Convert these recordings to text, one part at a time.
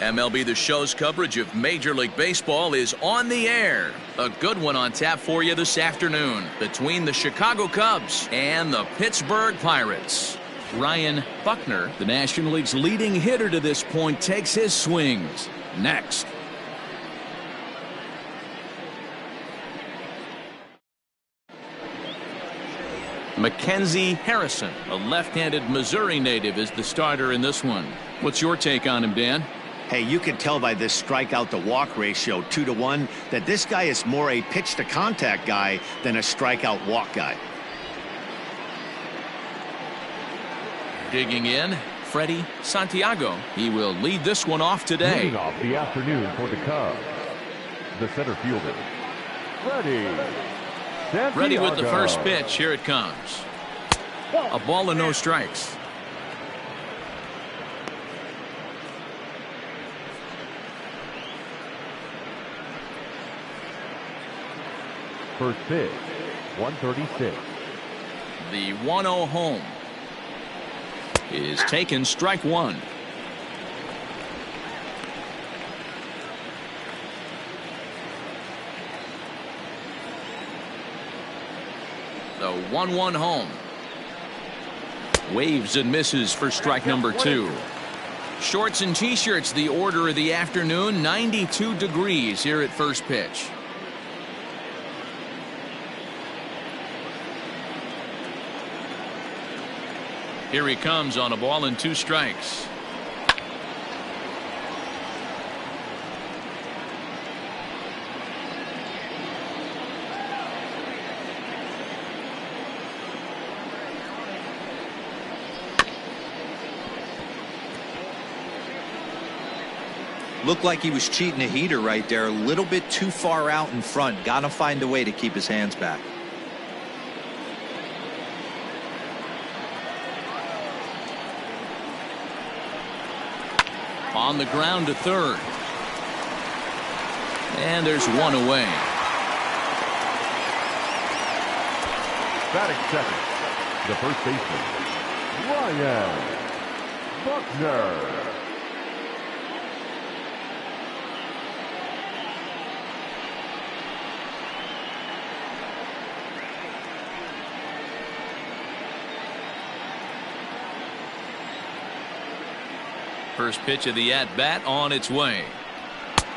MLB The Show's coverage of Major League Baseball is on the air. A good one on tap for you this afternoon between the Chicago Cubs and the Pittsburgh Pirates. Ryan Buckner, the National League's leading hitter to this point, takes his swings. Next. Mackenzie Harrison, a left-handed Missouri native, is the starter in this one. What's your take on him, Dan? Hey, you can tell by this strikeout to walk ratio 2-to-1 that this guy is more a pitch to contact guy than a strikeout walk guy. Digging in, Freddie Santiago. He will lead this one off today. Leading off the afternoon for the Cubs, the center fielder, Freddie Santiago. Ready with the first pitch. Here it comes. A ball and no strikes. First pitch, 136. The 1-0 home is taken, strike one. The 1-1 home. Waves and misses for strike number two. Shorts and t-shirts, the order of the afternoon. 92 degrees here at first pitch. Here he comes on a ball and two strikes. Looked like he was cheating a heater right there. A little bit too far out in front. Got to find a way to keep his hands back. On the ground to third. And there's one away. Batting second, the first baseman, Ryan Buckner. First pitch of the at-bat on its way.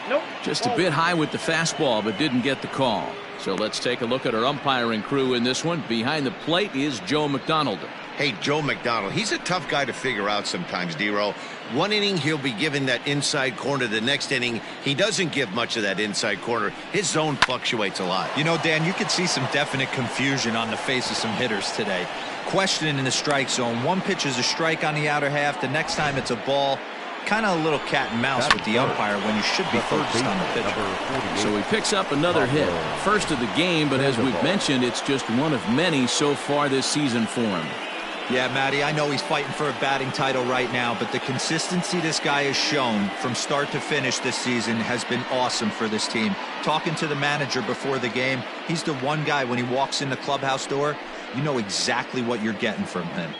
Nope. Just a bit high with the fastball, but didn't get the call. So let's take a look at our umpiring crew in this one. Behind the plate is Joe McDonald. Hey, Joe McDonald, he's a tough guy to figure out sometimes, D-Row. One inning, he'll be given that inside corner. The next inning, he doesn't give much of that inside corner. His zone fluctuates a lot. You know, Dan, you could see some definite confusion on the face of some hitters today. Questioning in the strike zone. One pitch is a strike on the outer half. The next time it's a ball. Kind of a little cat and mouse with the umpire when you should be focused on the pitcher. So he picks up another hit. First of the game, but as we've mentioned, it's just one of many so far this season for him. Yeah, Matty, I know he's fighting for a batting title right now, but the consistency this guy has shown from start to finish this season has been awesome for this team. Talking to the manager before the game, he's the one guy when he walks in the clubhouse door, you know exactly what you're getting from him.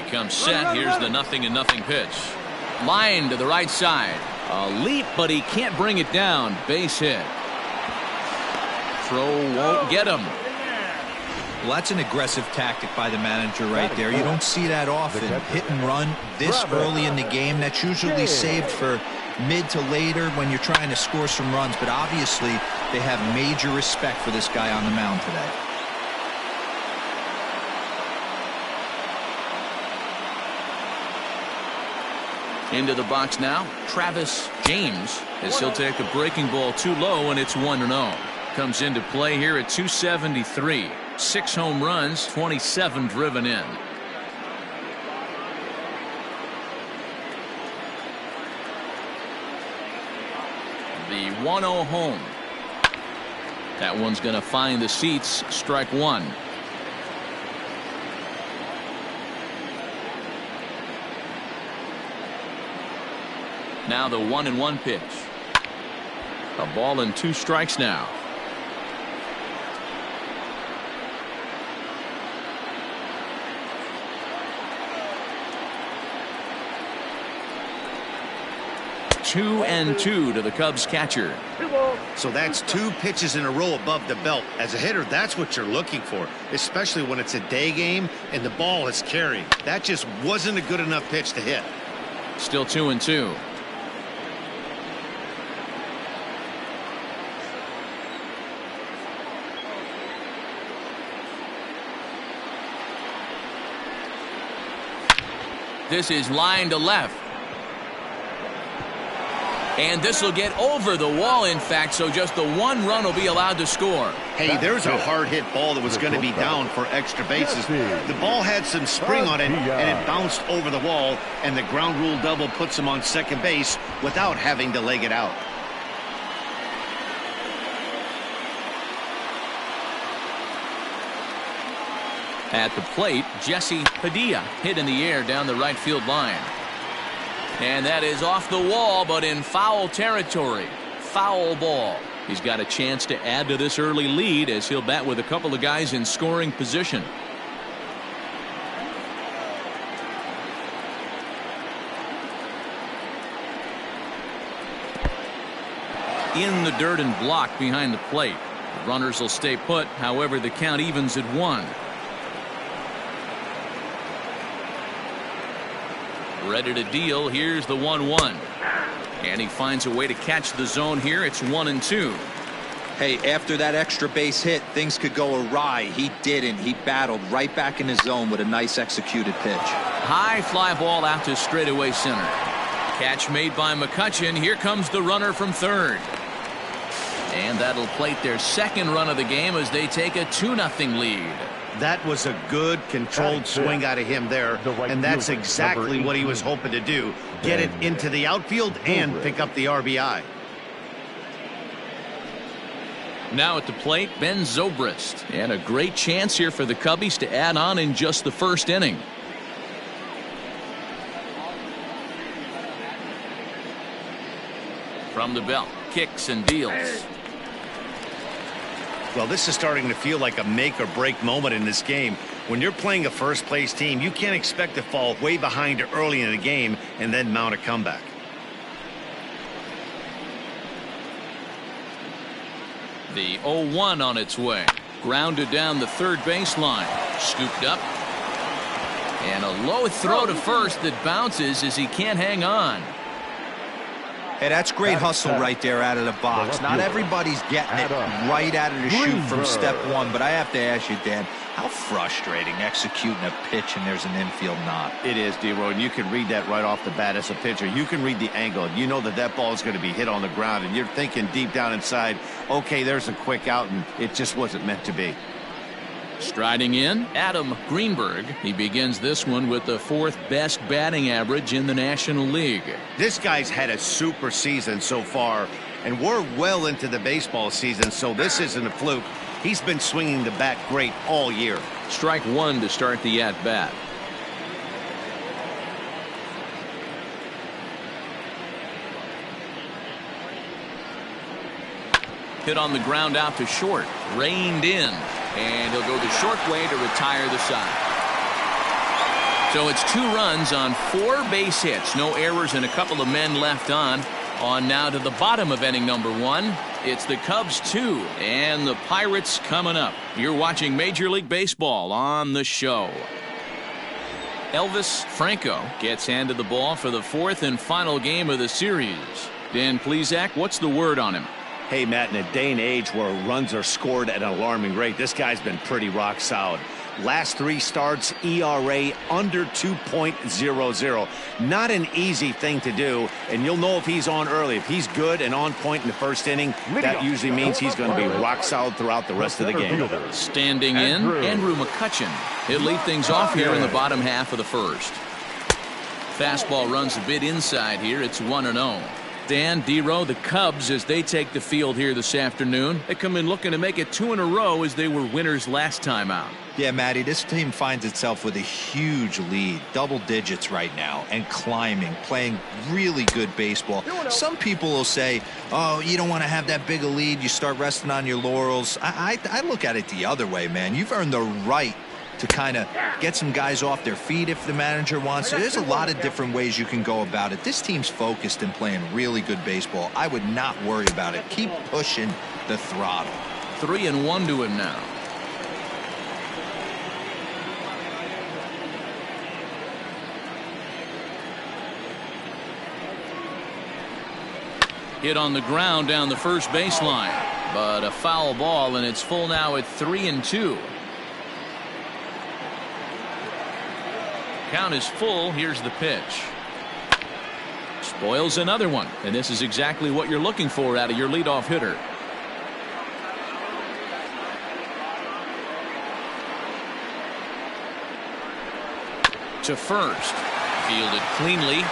He comes set. Here's the 0-0 pitch. Line to the right side. A leap, but he can't bring it down. Base hit. Throw won't get him. Well, that's an aggressive tactic by the manager right there. You don't see that often. Hit and run this early in the game. That's usually saved for mid to later when you're trying to score some runs. But obviously, they have major respect for this guy on the mound today. Into the box now, Travis James, as he'll take a breaking ball too low, and it's 1-0. Comes into play here at 273. 6 home runs, 27 driven in. The 1-0 home. That one's going to find the seats. Strike one. Now the 1-1 pitch. A ball and 2 strikes now. 2-2 to the Cubs catcher. So that's 2 pitches in a row above the belt. As a hitter, that's what you're looking for, especially when it's a day game and the ball is carrying. That just wasn't a good enough pitch to hit. Still 2-2. This is line to left. And this will get over the wall, in fact, so just the 1 run will be allowed to score. Hey, there's a hard hit ball that was going to be down for extra bases. The ball had some spring on it, and it bounced over the wall, and the ground rule double puts him on second base without having to leg it out. At the plate, Jesse Padilla hit in the air down the right field line. And that is off the wall, but in foul territory. Foul ball. He's got a chance to add to this early lead as he'll bat with a couple of guys in scoring position. In the dirt and blocked behind the plate. The runners will stay put, however the count evens at 1. Ready to deal. Here's the 1-1. And he finds a way to catch the zone here. It's 1-2. Hey, after that extra base hit, things could go awry. He didn't. He battled right back in his zone with a nice executed pitch. High fly ball out to straightaway center. Catch made by McCutchen. Here comes the runner from third. And that'll plate their second run of the game as they take a 2-0 lead. That was a good, controlled swing out of him there, and that's exactly what he was hoping to do. Get it into the outfield and pick up the RBI. Now at the plate, Ben Zobrist. And a great chance here for the Cubbies to add on in just the first inning. From the belt, kicks and deals. Well, this is starting to feel like a make-or-break moment in this game. When you're playing a first-place team, you can't expect to fall way behind early in the game and then mount a comeback. The 0-1 on its way. Grounded down the third baseline. Scooped up. And a low throw to first that bounces as he can't hang on. Hey, that's great hustle right there out of the box. Not everybody's getting it right out of the chute from step 1, but I have to ask you, Dan, how frustrating executing a pitch and there's an infield knock. It is, D-Roy, and you can read that right off the bat as a pitcher. You can read the angle. You know that ball is going to be hit on the ground, and you're thinking deep down inside, okay, there's a quick out, and it just wasn't meant to be. Striding in, Adam Greenberg. He begins this one with the 4th best batting average in the National League. This guy's had a super season so far, and we're well into the baseball season, so this isn't a fluke. He's been swinging the bat great all year. Strike 1 to start the at-bat. Hit on the ground out to short. Reined in. And he'll go the short way to retire the side. So it's 2 runs on 4 base hits. No errors and a couple of men left on. On now to the bottom of inning number 1. It's the Cubs 2 and the Pirates coming up. You're watching Major League Baseball on the show. Elvis Franco gets handed the ball for the 4th and final game of the series. Dan Plesac, what's the word on him? Hey, Matt, in a day and age where runs are scored at an alarming rate, this guy's been pretty rock solid. Last 3 starts, ERA under 2.00. Not an easy thing to do, and you'll know if he's on early. If he's good and on point in the first inning, that usually means he's going to be rock solid throughout the rest of the game. Standing in, Andrew McCutchen. He'll lead things off here in the bottom half of the first. Fastball runs a bit inside here. It's 1-0. Dan, D-Row, the Cubs, as they take the field here this afternoon, they come in looking to make it 2 in a row as they were winners last time out. Yeah, Matty, this team finds itself with a huge lead, double digits right now, and climbing, playing really good baseball. Some people will say, oh, you don't want to have that big a lead, you start resting on your laurels. I look at it the other way, man. You've earned the right to kind of get some guys off their feet if the manager wants to. There's a lot of different ways you can go about it. This team's focused and playing really good baseball. I would not worry about it. Keep pushing the throttle. 3-1 to him now. Hit on the ground down the first baseline, but a foul ball, and it's full now at 3-2. Count is full. Here's the pitch. Spoils another one, and this is exactly what you're looking for out of your leadoff hitter. To first, fielded cleanly.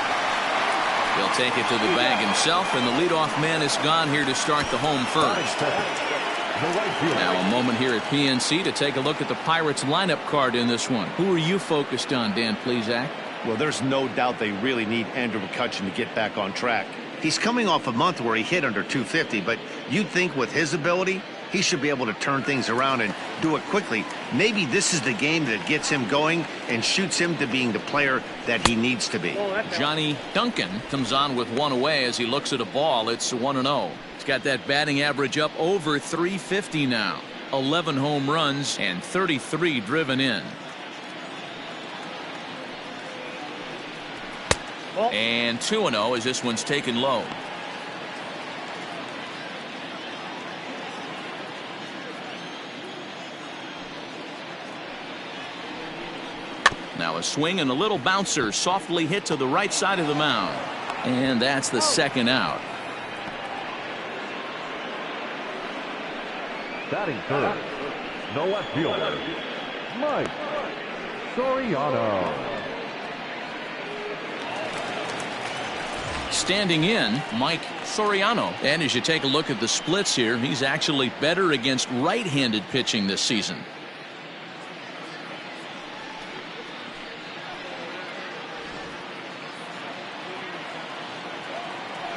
He'll take it to the bag himself, and the leadoff man is gone here to start the home first. Now a moment here at PNC to take a look at the Pirates lineup card in this one. Who are you focused on, Dan Plesac? Well, there's no doubt they really need Andrew McCutchen to get back on track. He's coming off a month where he hit under 250, but you'd think with his ability, he should be able to turn things around and do it quickly. Maybe this is the game that gets him going and shoots him to being the player that he needs to be. Johnny Duncan comes on with one away as he looks at a ball. It's 1-0. He's got that batting average up over 350 now. 11 home runs and 33 driven in. And 2-0 as this one's taken low. Now a swing and a little bouncer softly hit to the right side of the mound. And that's the second out. Batting third, the left fielder, Mike Soriano. Standing in, Mike Soriano. And as you take a look at the splits here, he's actually better against right-handed pitching this season.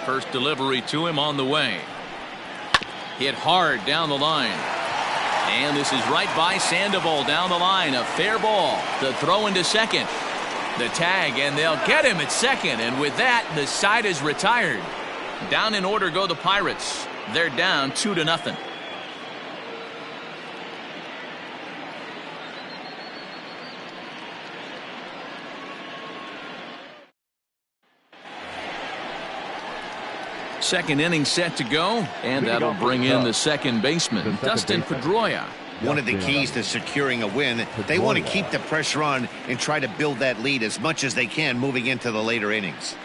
First delivery to him on the way. Hit hard down the line. And this is right by Sandoval down the line. A fair ball. The throw into second. The tag, and they'll get him at second. And with that, the side is retired. Down in order go the Pirates. They're down 2-0. Second inning set to go, and that'll bring in the second baseman, Dustin Pedroia. One of the keys to securing a win, they want to keep the pressure on and try to build that lead as much as they can moving into the later innings.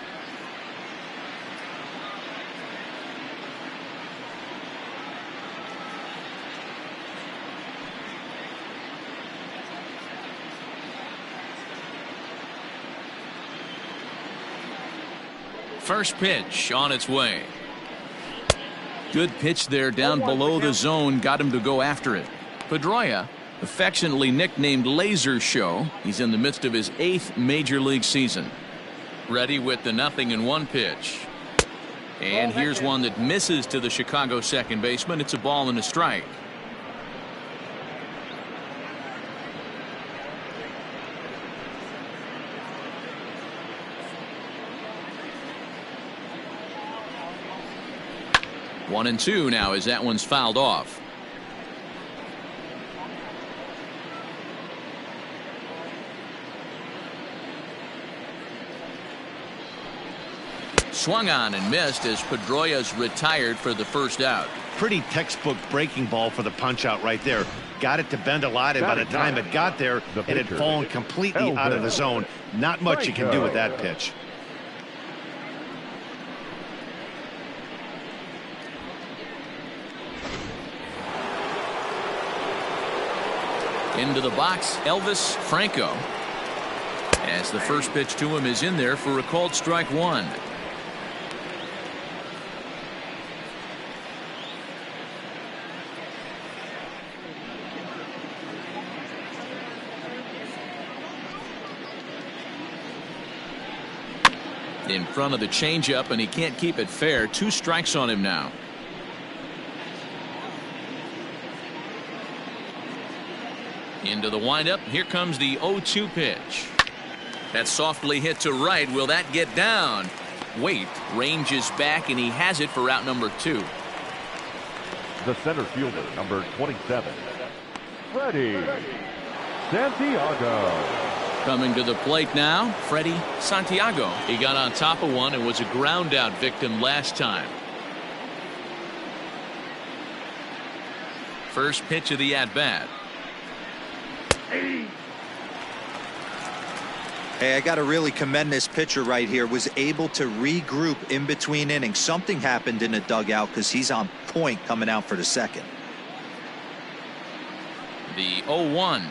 First pitch on its way. Good pitch there down below the zone. Got him to go after it. Pedroia, affectionately nicknamed Laser Show. He's in the midst of his 8th major league season. Ready with the 0-1 pitch. And here's one that misses to the Chicago second baseman. It's a ball and a strike. One and two now as that one's fouled off. Swung on and missed as Pedroia's retired for the first out. Pretty textbook breaking ball for the punch out right there. Got it to bend a lot, and by the time it got there, it had fallen completely out of the zone. Not much you can do with that pitch. Into the box, Elvis Franco. As the first pitch to him is in there for a called strike one. In front of the changeup, and he can't keep it fair. 2 strikes on him now. Into the windup. Here comes the 0-2 pitch. That's softly hit to right. Will that get down? Waite ranges back, and he has it for out number 2. The center fielder, number 27, Freddie Santiago. Coming to the plate now, Freddie Santiago. He got on top of one and was a ground out victim last time. First pitch of the at bat. Hey, I got to really commend this pitcher right here. Was able to regroup in between innings. Something happened in the dugout because he's on point coming out for the second. The 0-1.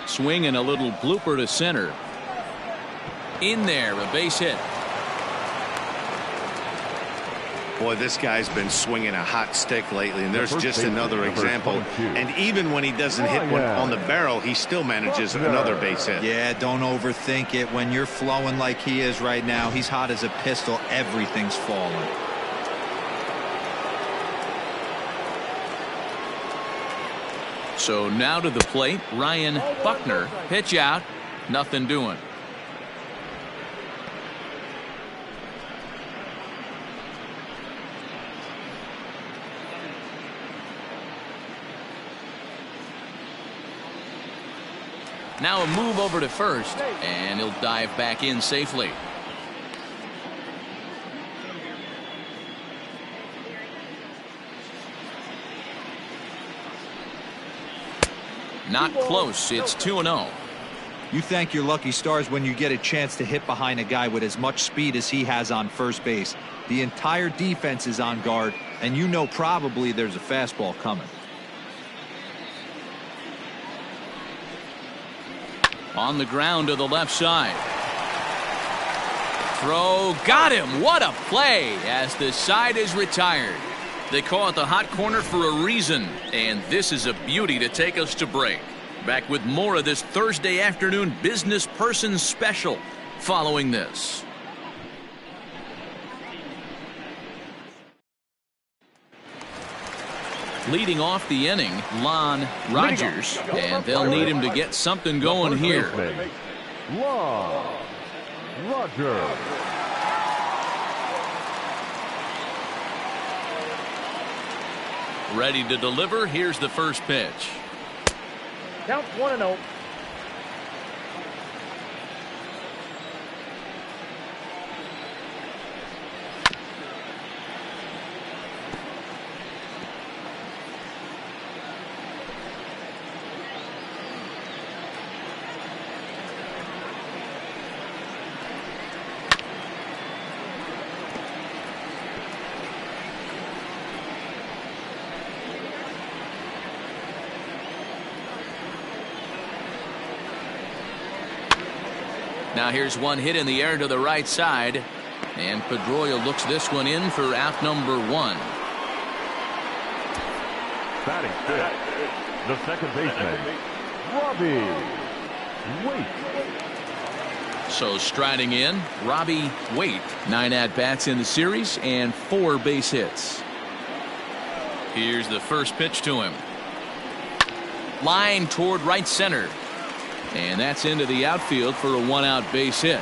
Swing and a little blooper to center. In there, a base hit. Boy, this guy's been swinging a hot stick lately, and there's just another example. And even when he doesn't hit one on the barrel, he still manages another base hit. Yeah, don't overthink it. When you're flowing like he is right now, he's hot as a pistol. Everything's falling. So now to the plate, Ryan Buckner. Pitch out, nothing doing. Now a move over to first, and he'll dive back in safely. Not close. It's 2-0. You thank your lucky stars when you get a chance to hit behind a guy with as much speed as he has on first base. The entire defense is on guard, and you know probably there's a fastball coming. On the ground to the left side. Throw, got him. What a play as the side is retired. They call it the hot corner for a reason, and this is a beauty to take us to break. Back with more of this Thursday afternoon business person special following this. Leading off the inning, Lon Rogers, and they'll need him to get something going here. Lon Rogers. Ready to deliver. Here's the first pitch. Count 1-0. Now here's one hit in the air to the right side, and Pedroia looks this one in for out number 1. Batting fifth, the second baseman, Robbie Waite. So striding in, Robbie Waite. 9 at-bats in the series and 4 base hits. Here's the first pitch to him. Line toward right center. And that's into the outfield for a 1-out base hit.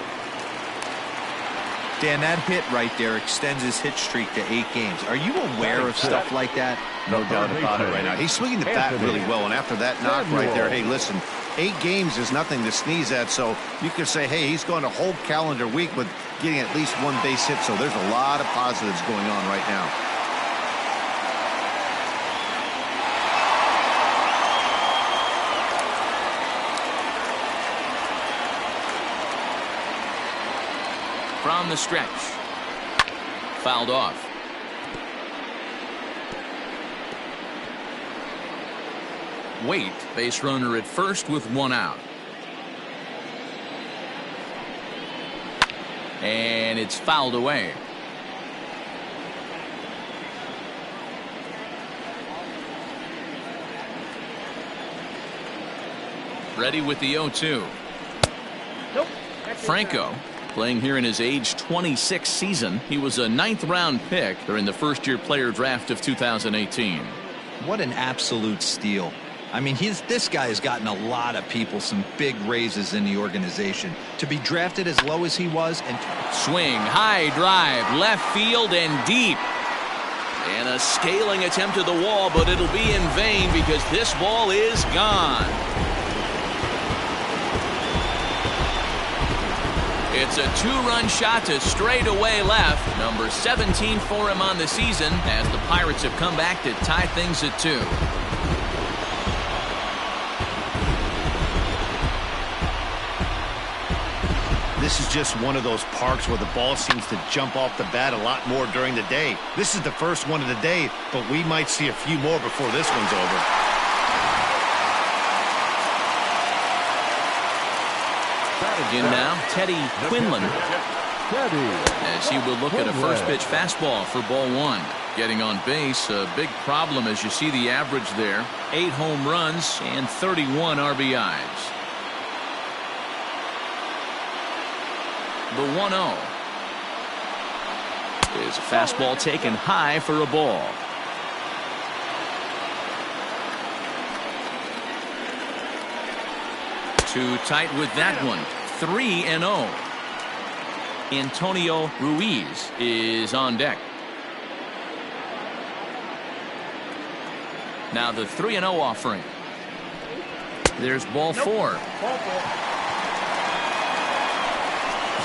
Dan, that hit right there extends his hit streak to 8 games. Are you aware of stuff like that? No doubt about it right now. He's swinging the bat really well, and after that knock right there, hey, listen, 8 games is nothing to sneeze at, so you could say, hey, he's going a whole calendar week with getting at least 1 base hit, so there's a lot of positives going on right now. From the stretch. Fouled off. Waite, base runner at first with 1 out. And it's fouled away. Ready with the 0-2. Nope. Franco. Playing here in his age 26 season. He was a 9th round pick during the first-year player draft of 2018. What an absolute steal. I mean, this guy has gotten a lot of people some big raises in the organization. To be drafted as low as he was and swing, high drive, left field and deep. And a scaling attempt to the wall, but it'll be in vain because this ball is gone. It's a two-run shot to straightaway left. Number 17 for him on the season as the Pirates have come back to tie things at 2. This is just one of those parks where the ball seems to jump off the bat a lot more during the day. This is the first one of the day, but we might see a few more before this one's over. In now, Teddy Quinlan, as he will look at a first pitch fastball for ball 1. Getting on base, a big problem as you see the average there. 8 home runs and 31 RBIs. The 1-0 is a fastball taken high for a ball. Too tight with that one. 3-0. Antonio Ruiz is on deck. Now the 3-0 offering. There's ball 4.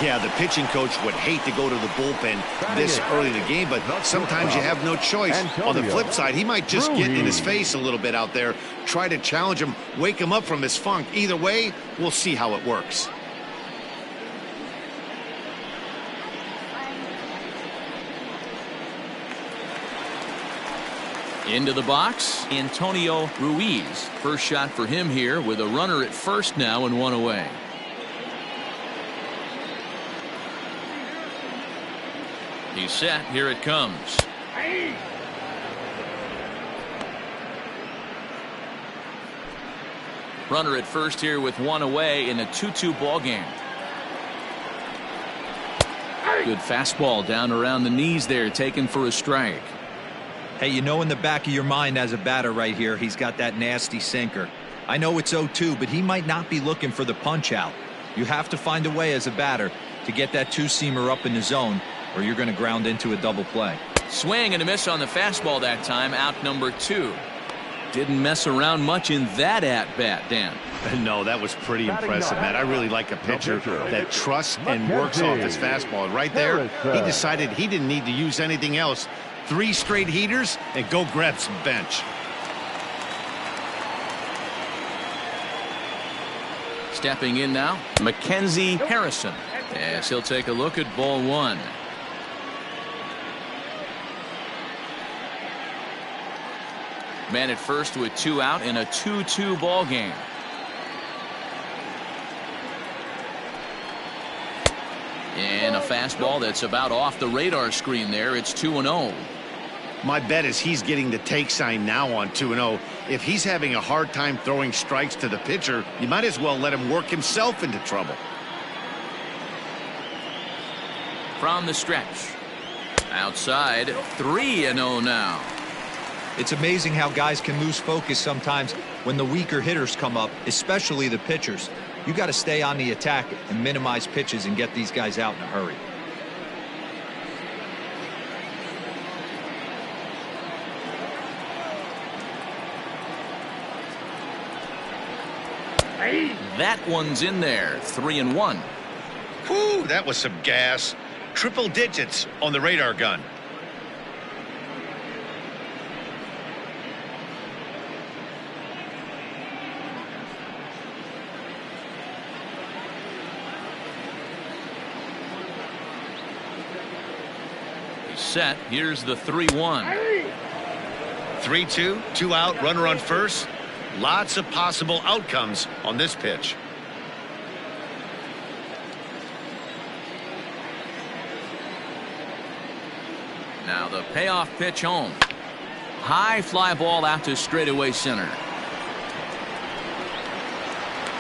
Yeah, the pitching coach would hate to go to the bullpen this early in the game, but sometimes you have no choice. On the flip side, he might just get in his face a little bit out there, try to challenge him, wake him up from his funk. Either way, we'll see how it works. Into the box, Antonio Ruiz. First shot for him here with a runner at first now and 1 away. He's set. Here it comes. Runner at first here with 1 away in a 2-2 ball game. Good fastball down around the knees there, taken for a strike. Hey, you know in the back of your mind as a batter right here, he's got that nasty sinker. I know it's 0-2, but he might not be looking for the punch out. You have to find a way as a batter to get that two-seamer up in the zone, or you're going to ground into a double play. Swing and a miss on the fastball that time. Out number 2. Didn't mess around much in that at-bat, Dan. No, that was pretty impressive, Matt. I really like a pitcher that trusts and works off his fastball. Right there, he decided he didn't need to use anything else. 3 straight heaters and go grab some bench. Stepping in now, Mackenzie Harrison, as he'll take a look at ball 1. Man at first with 2 out in a 2-2 ball game. And a fastball that's about off the radar screen there. It's 2-0. My bet is he's getting the take sign now on 2-0. If he's having a hard time throwing strikes to the pitcher, you might as well let him work himself into trouble. From the stretch. Outside, 3-0 now. It's amazing how guys can lose focus sometimes when the weaker hitters come up, especially the pitchers. You got to stay on the attack and minimize pitches and get these guys out in a hurry. That one's in there. 3-1. Whew, that was some gas. Triple digits on the radar gun. Set. Here's the 3-1. 3-2, 2 out, runner on first. Lots of possible outcomes on this pitch. Now the payoff pitch home. High fly ball out to straightaway center.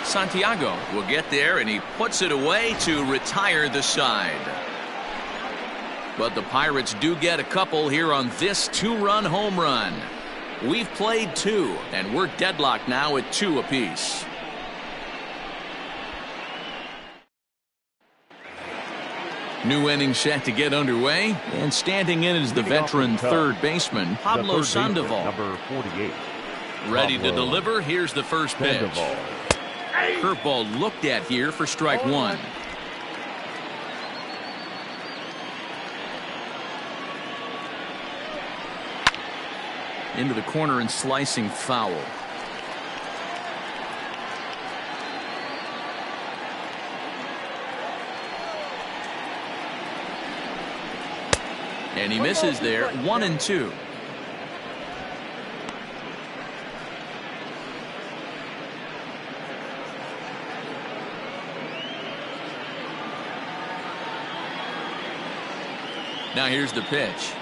Santiago will get there, and he puts it away to retire the side. But the Pirates do get a couple here on this 2-run home run. We've played 2, and we're deadlocked now at 2 apiece. New inning set to get underway, and standing in is the veteran third baseman, Pablo Sandoval. Number 48. Ready to deliver. Here's the first pitch. Curveball looked at here for strike 1. Into the corner and slicing foul. And he misses there. 1-2. Now here's the pitch.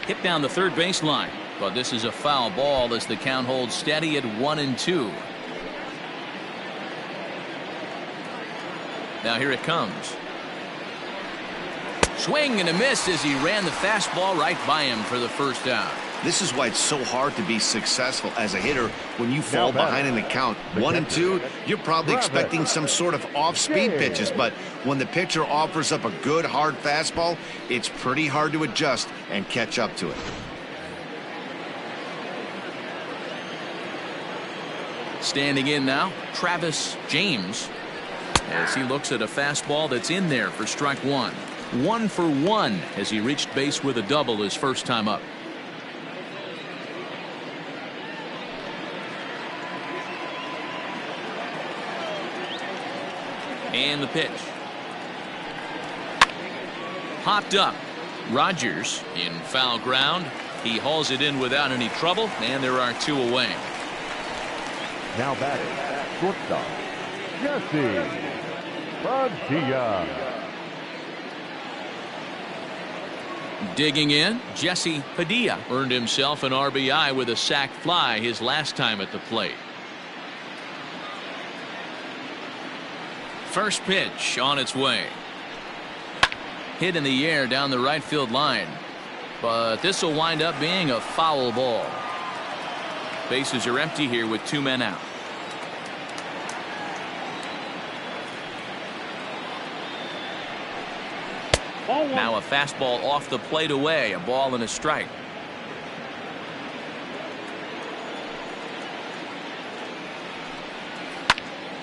Hit down the third baseline, but this is a foul ball as the count holds steady at 1-2. Now here it comes. Swing and a miss as he ran the fastball right by him for the first out. This is why it's so hard to be successful as a hitter when you fall behind in the count. 1-2, you're probably expecting some sort of off-speed pitches, but when the pitcher offers up a good, hard fastball, it's pretty hard to adjust and catch up to it. Standing in now, Travis James, as he looks at a fastball that's in there for strike 1. 1 for 1 as he reached base with a double his first time up. And the pitch. Popped up. Rogers in foul ground. He hauls it in without any trouble, and there are 2 away. Now batting, shortstop, Jesse Padilla. Digging in, Jesse Padilla earned himself an RBI with a sac fly his last time at the plate. First pitch on its way. Hit in the air down the right field line, but this will wind up being a foul ball. Bases are empty here with 2 men out. Now a fastball off the plate away, a ball and a strike.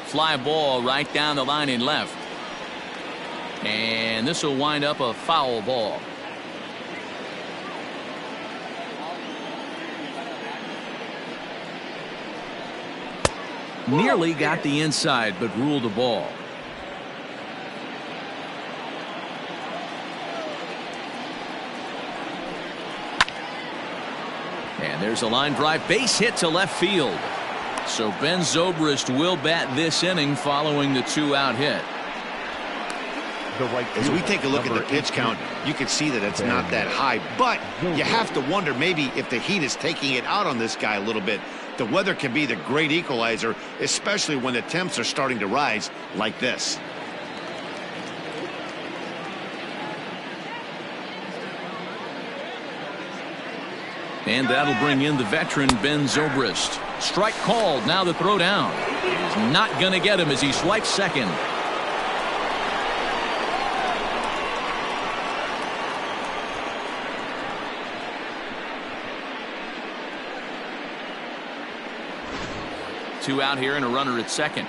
Fly ball right down the line in left. And this will wind up a foul ball. Nearly got the inside, but ruled a ball. And there's a line drive, base hit to left field. So Ben Zobrist will bat this inning following the 2-out hit. As we take a look at the pitch count, you can see that it's not that high, but you have to wonder maybe if the heat is taking it out on this guy a little bit. The weather can be the great equalizer, especially when the temps are starting to rise like this. And that'll bring in the veteran Ben Zobrist. Strike called. Now the throw down. He's not going to get him as he swipes second. Two out here and a runner at second.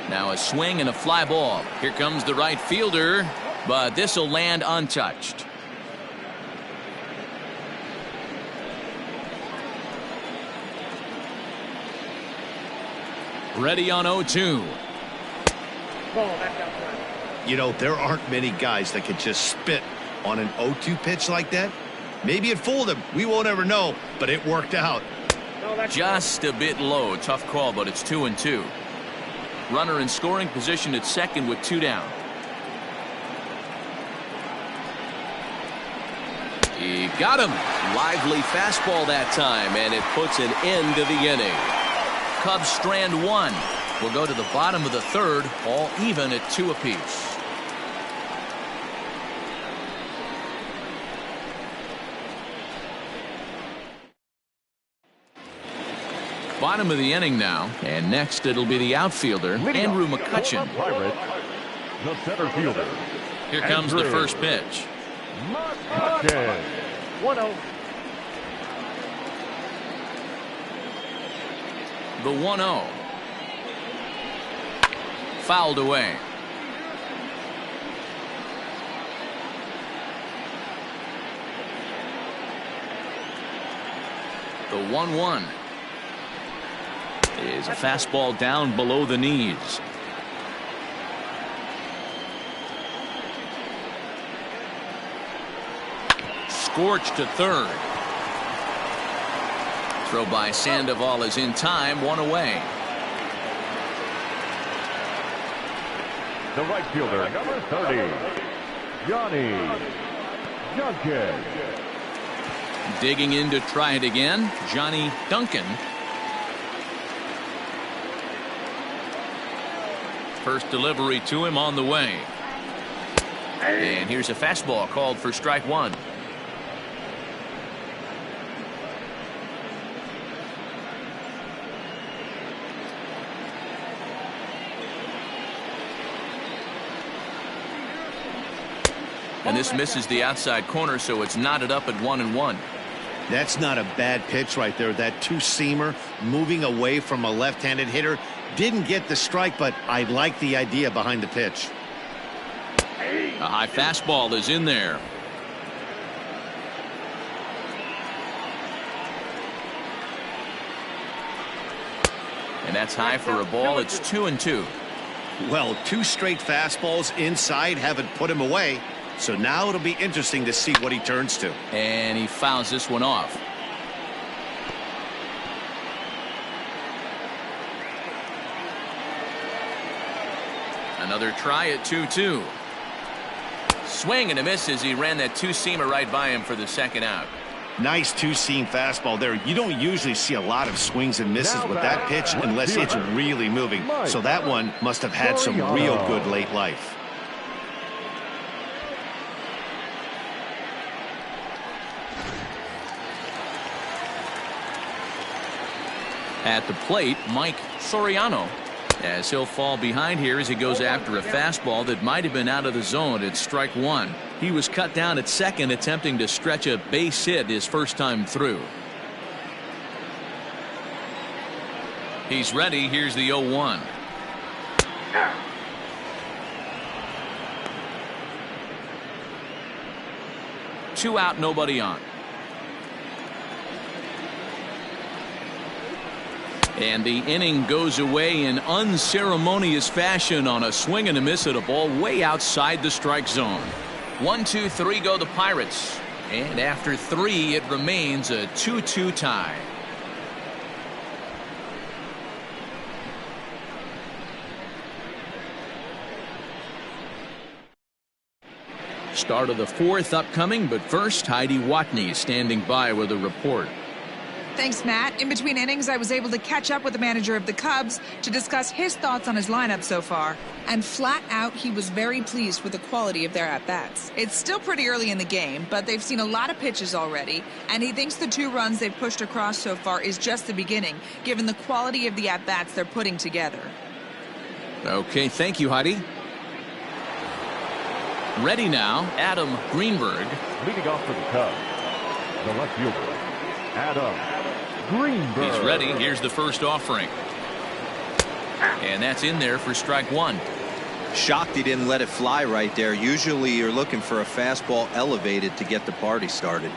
Now a swing and a fly ball. Here comes the right fielder, but this will land untouched. Ready on 0-2. You know, there aren't many guys that could just spit on an 0-2 pitch like that. Maybe it fooled him. We won't ever know, but it worked out. Just a bit low. Tough call, but it's 2-2. Runner in scoring position at second with two down. He got him. Lively fastball that time, and it puts an end to the inning. Cubs strand one. We'll go to the bottom of the third, all even at 2 apiece. Bottom of the inning now, and next it'll be the outfielder, Andrew McCutcheon. The center fielder. Here comes the first pitch. McCutcheon. 1-0. The 1-0. Fouled away. The 1-1 is a fastball down below the knees. Scorched to third. Throw by Sandoval is in time, 1 away. The right fielder, number 30, Johnny Duncan. Digging in to try it again, Johnny Duncan. First delivery to him on the way. And here's a fastball called for strike 1. And this misses the outside corner, so it's knotted up at 1-1. That's not a bad pitch right there. That two-seamer moving away from a left-handed hitter. Didn't get the strike, but I like the idea behind the pitch. A high fastball is in there. And that's high for a ball. It's 2-2. Well, 2 straight fastballs inside haven't put him away. So now it'll be interesting to see what he turns to. And he fouls this one off. Another try at 2-2. Swing and a miss as he ran that two-seamer right by him for the second out. Nice two-seam fastball there. You don't usually see a lot of swings and misses with that pitch unless it's really moving. So that one must have had some real good late life. At the plate, Mike Soriano, as he'll fall behind here as he goes after a fastball that might have been out of the zone at strike 1. He was cut down at second, attempting to stretch a base hit his first time through. He's ready. Here's the 0-1. Two out, nobody on. And the inning goes away in unceremonious fashion on a swing and a miss at a ball way outside the strike zone. 1-2-3 go the Pirates. And after 3, it remains a 2-2 tie. Start of the 4th upcoming, but first, Heidi Watney standing by with a report. Thanks, Matt. In between innings, I was able to catch up with the manager of the Cubs to discuss his thoughts on his lineup so far. And flat out, he was very pleased with the quality of their at-bats. It's still pretty early in the game, but they've seen a lot of pitches already, and he thinks the 2 runs they've pushed across so far is just the beginning, given the quality of the at-bats they're putting together. Okay, thank you, Heidi. Ready now, Adam Greenberg. Leading off for the Cubs, the left fielder, Adam Greenberg. He's ready. Here's the first offering. And that's in there for strike 1. Shocked he didn't let it fly right there. Usually you're looking for a fastball elevated to get the party started.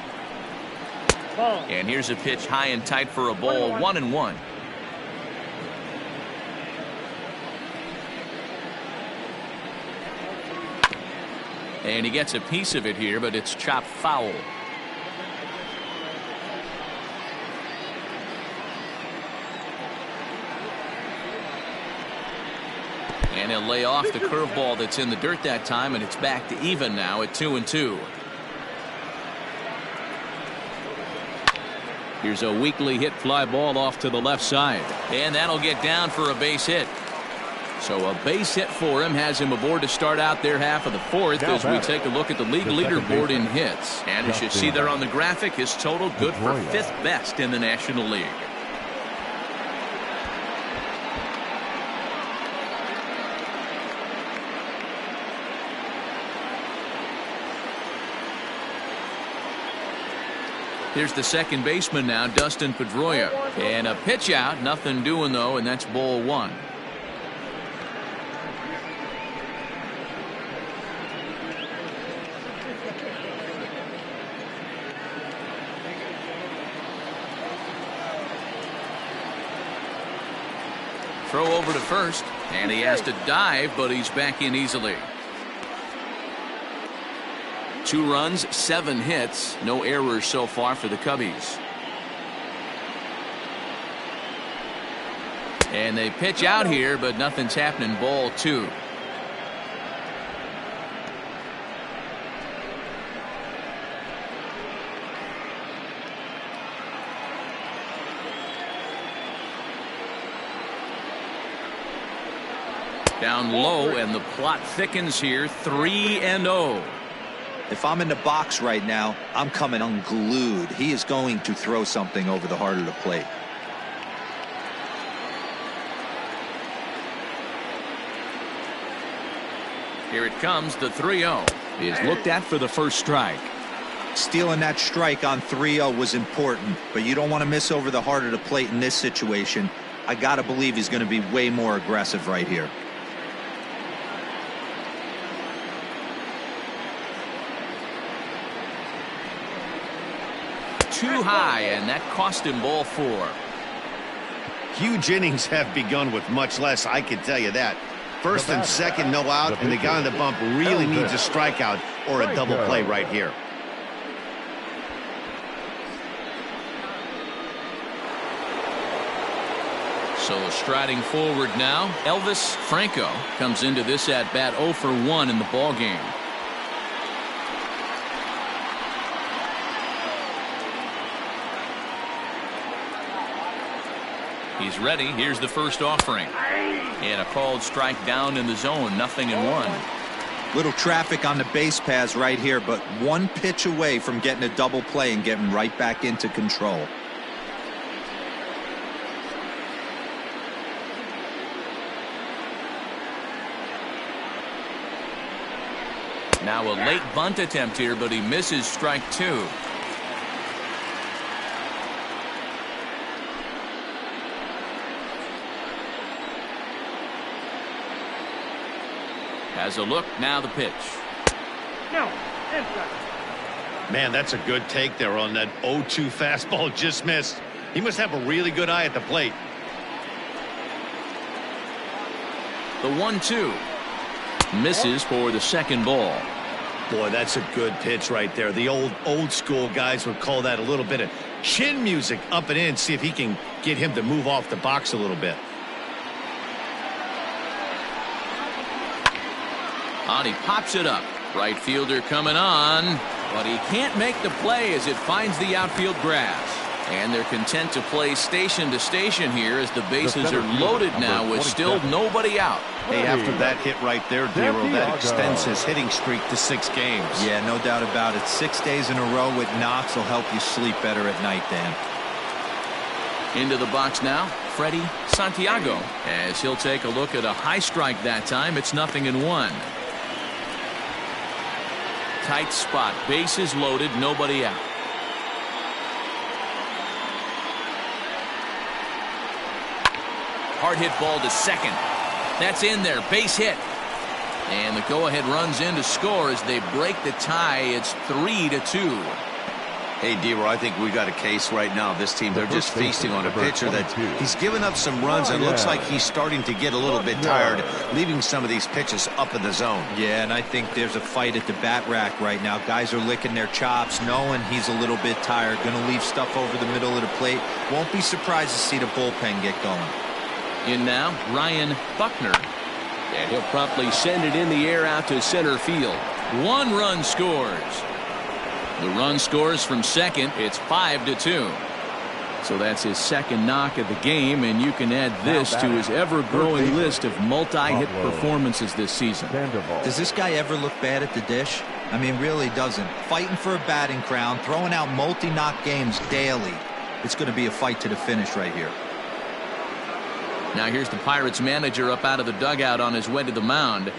And here's a pitch high and tight for a ball. 1-1. And he gets a piece of it here, but it's chopped foul. And he'll lay off the curveball that's in the dirt that time, and it's back to even now at 2-2. Here's a weakly hit fly ball off to the left side. And that'll get down for a base hit. So a base hit for him has him aboard to start out their half of the fourth as we take a look at the league leaderboard in hits. And as you see there on the graphic, his total good for 5th best in the National League. Here's the second baseman now, Dustin Pedroia. And a pitch out, nothing doing though, and that's ball 1. Throw over to first, and he has to dive, but he's back in easily. 2 runs, 7 hits, no errors so far for the Cubbies. And they pitch out here, but nothing's happening. Ball 2. Down low, and the plot thickens here. 3-0. If I'm in the box right now, I'm coming unglued. He is going to throw something over the heart of the plate. Here it comes. The 3-0 is looked at for the first strike. Stealing that strike on 3-0 was important, but you don't want to miss over the heart of the plate in this situation. I got to believe he's going to be way more aggressive right here. Too high, and that cost him ball 4. Huge innings have begun with much less, I can tell you that. First and second, no out, and the guy on the bump really needs a strikeout or a double play right here. So striding forward now, Elvis Franco comes into this at bat 0 for 1 in the ball game. He's ready. Here's the first offering. And a called strike down in the zone. 0-1. Little traffic on the base paths right here, but 1 pitch away from getting a double play and getting right back into control. Now a late bunt attempt here, but he misses strike 2. Has a look, now the pitch. No, Man, that's a good take there on that 0-2 fastball, just missed. He must have a really good eye at the plate. The 1-2 misses for the second ball. Boy, that's a good pitch right there. The old school guys would call that a little bit of chin music up and in. See if he can get him to move off the box a little bit. On, he pops it up. Right fielder coming on, but he can't make the play as it finds the outfield grass. And they're content to play station to station here as the bases are loaded now with still nobody out. Hey, after that hit right there, Dero, that extends his hitting streak to 6 games. Yeah, no doubt about it. 6 days in a row with knocks will help you sleep better at night, Dan. Into the box now, Freddie Santiago, as he'll take a look at a high strike that time. It's 0-1. Tight spot, bases loaded, nobody out. Hard hit ball to second. That's in there, base hit. And the go-ahead runs in to score as they break the tie. It's 3-2. Hey, Dero, I think we got a case right now. This team, they're just feasting on a pitcher that he's given up some runs and looks like he's starting to get a little bit tired, leaving some of these pitches up in the zone. Yeah, and I think there's a fight at the bat rack right now. Guys are licking their chops, knowing he's a little bit tired, going to leave stuff over the middle of the plate. Won't be surprised to see the bullpen get going. In now, Ryan Buckner. And he'll promptly send it in the air out to center field. 1 run scores. The run scores from second. It's 5-2. So that's his second knock of the game, and you can add this to his ever-growing list of multi-hit performances this season. Does this guy ever look bad at the dish? I mean, really doesn't. Fighting for a batting crown, throwing out multi-knock games daily. It's going to be a fight to the finish right here. Now here's the Pirates manager up out of the dugout on his way to the mound,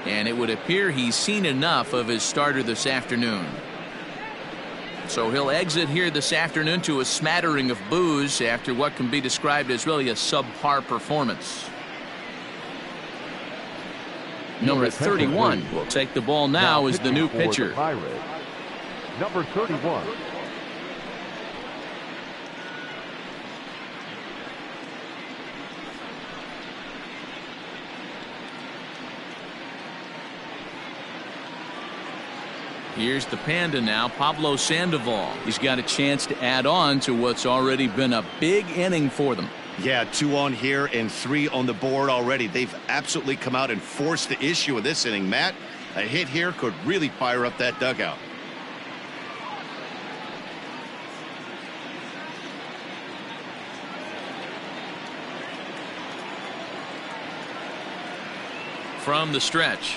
and it would appear he's seen enough of his starter this afternoon. So he'll exit here this afternoon to a smattering of boos after what can be described as really a subpar performance. Number 31 will take the ball now as the new pitcher. Number 31. Here's the Panda now, Pablo Sandoval. He's got a chance to add on to what's already been a big inning for them. Yeah, 2 on here and 3 on the board already. They've absolutely come out and forced the issue of this inning, Matt. A hit here could really fire up that dugout. From the stretch.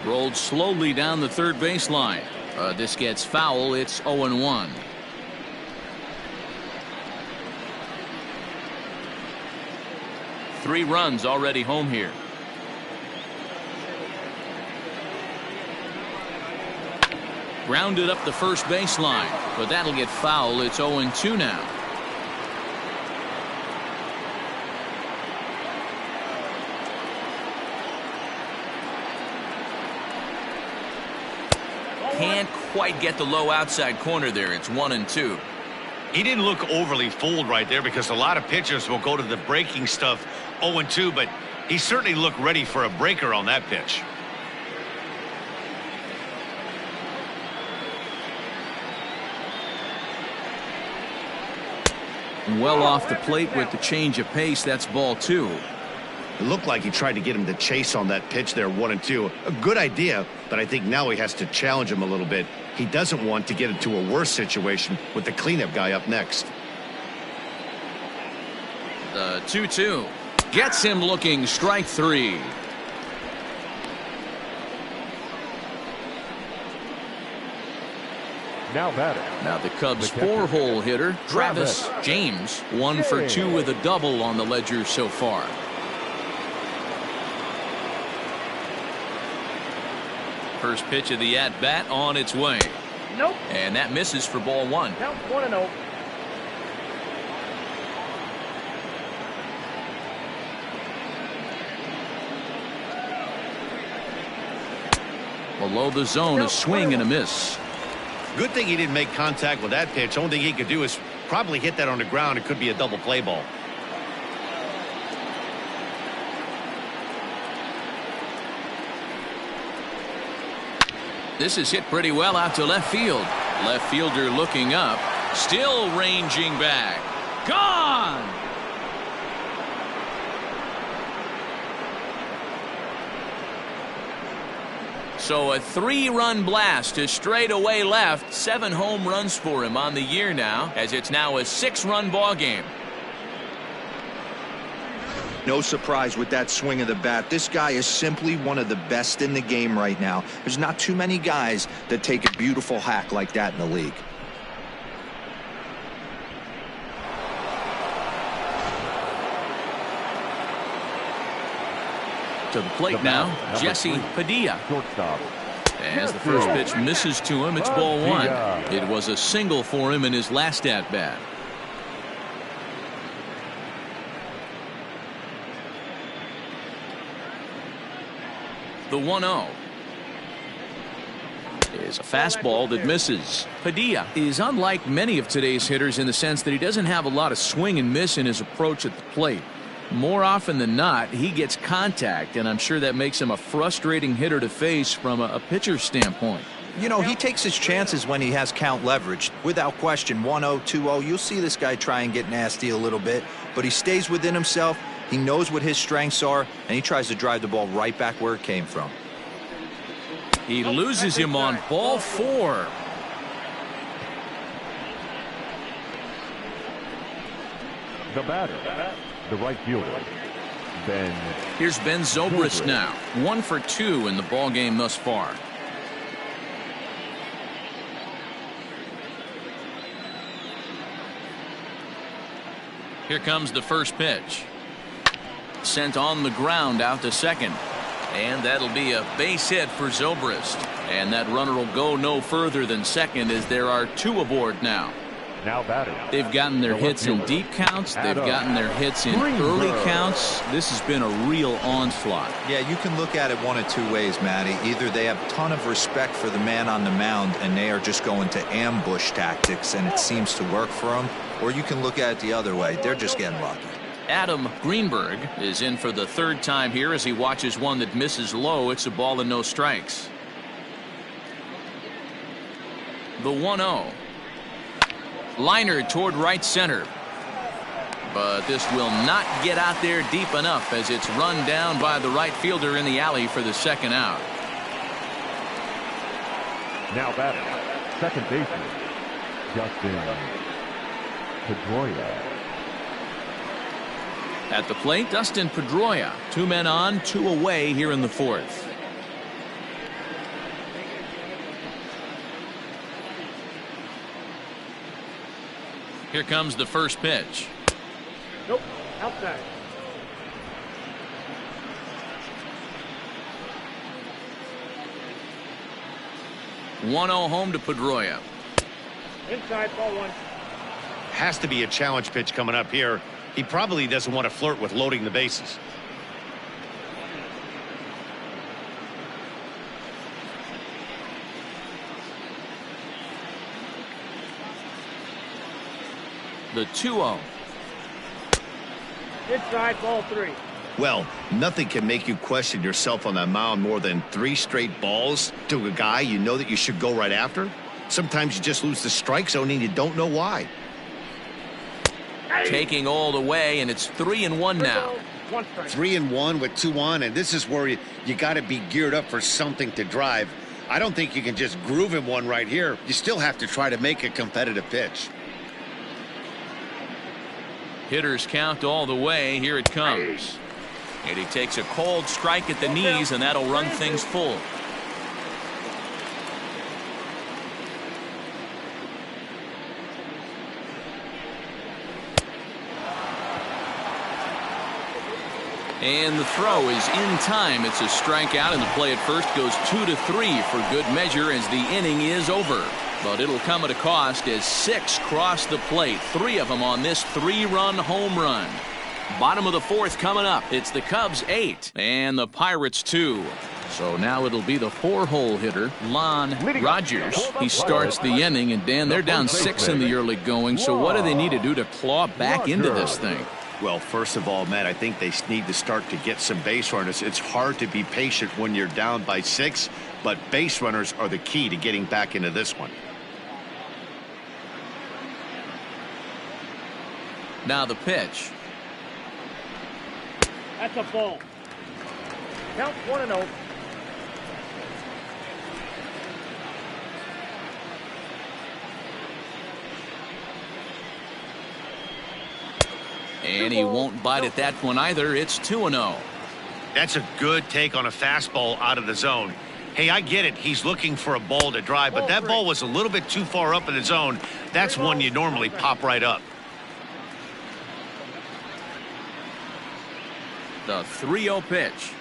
Rolled slowly down the third baseline. This gets foul. It's 0-1. Three runs already home here. Grounded up the first baseline, but that'll get foul. It's 0-2 now. Can't quite get the low outside corner there. It's 1-2. He didn't look overly fooled right there because a lot of pitchers will go to the breaking stuff 0-2, but he certainly looked ready for a breaker on that pitch. Well off the plate with the change of pace. That's ball 2. It looked like he tried to get him to chase on that pitch there, 1-2. A good idea, but I think now he has to challenge him a little bit. He doesn't want to get into a worse situation with the cleanup guy up next. The 2-2 gets him looking. Strike 3. Now batting. Now the Cubs' 4-hole hitter, Travis James, 1 for 2 with a double on the ledger so far. First pitch of the at-bat on its way. Nope. And that misses for ball 1. Count 1-0. Below the zone, a swing and a miss. Good thing he didn't make contact with that pitch. Only thing he could do is probably hit that on the ground. It could be a double play ball. This is hit pretty well out to left field. Left fielder looking up, still ranging back. Gone! So a 3-run blast to straightaway left. 7 home runs for him on the year now, as it's now a 6-run ball game. No surprise with that swing of the bat. This guy is simply one of the best in the game right now. There's not too many guys that take a beautiful hack like that in the league. To the plate now, Jesse Padilla. Shortstop. As the first pitch misses to him, it's ball 1. It was a single for him in his last at-bat. The 1-0 is a fastball that misses. Padilla is unlike many of today's hitters in the sense that he doesn't have a lot of swing and miss in his approach at the plate. More often than not, he gets contact, and I'm sure that makes him a frustrating hitter to face from a pitcher's standpoint. You know, he takes his chances when he has count leverage. Without question, 1-0, 2-0, you'll see this guy try and get nasty a little bit, but he stays within himself. He knows what his strengths are, and he tries to drive the ball right back where it came from. He loses him on ball 4. The batter, the right fielder, Ben. Here's Ben Zobrist now. 1 for 2 in the ball game thus far. Here comes the first pitch. Sent on the ground out to second. And that'll be a base hit for Zobrist. And that runner will go no further than second as there are 2 aboard now. Now batting. They've gotten their hits in deep counts. They've gotten their hits in early counts. This has been a real onslaught. Yeah, you can look at it one of 2 ways, Matty. Either they have a ton of respect for the man on the mound and they are just going to ambush tactics and it seems to work for them, or you can look at it the other way. They're just getting lucky. Adam Greenberg is in for the 3rd time here as he watches one that misses low. It's a ball and no strikes. The 1-0. Liner toward right center. But this will not get out there deep enough as it's run down by the right fielder in the alley for the 2nd out. Now batting, second baseman, Dustin Pedroia. At the plate, Dustin Pedroia. 2 men on, 2 away here in the 4th. Here comes the first pitch. Nope. Outside. One-0 home to Pedroia. Inside, ball 1. Has to be a challenge pitch coming up here. He probably doesn't want to flirt with loading the bases. The 2-0. Inside, ball 3. Well, nothing can make you question yourself on that mound more than 3 straight balls to a guy you know that you should go right after. Sometimes you just lose the strike zone and you don't know why. Taking all the way, and it's 3-1 now. 3-1 with 2 on, and this is where you got to be geared up for something to drive. I don't think you can just groove him one right here. You still have to try to make a competitive pitch. Hitters count all the way. Here it comes. And he takes a cold strike at the knees, and that'll run things full. And the throw is in time. It's a strikeout, and the play at first goes 2-3 for good measure as the inning is over. But it'll come at a cost as 6 cross the plate, 3 of them on this 3-run home run. Bottom of the 4th coming up. It's the Cubs 8 and the Pirates 2. So now it'll be the 4-hole hitter, Lon Rogers. He starts the inning, and Dan, they're down 6 in the early going. So what do they need to do to claw back into this thing? Well, first of all, Matt, I think they need to start to get some base runners. It's hard to be patient when you're down by 6, but base runners are the key to getting back into this one. Now the pitch. That's a ball. Count 1-0. And he won't bite at that one either. It's 2-0. That's a good take on a fastball out of the zone. Hey, I get it. He's looking for a ball to drive, but that ball was a little bit too far up in the zone. That's one you normally pop right up. The 3-0 pitch.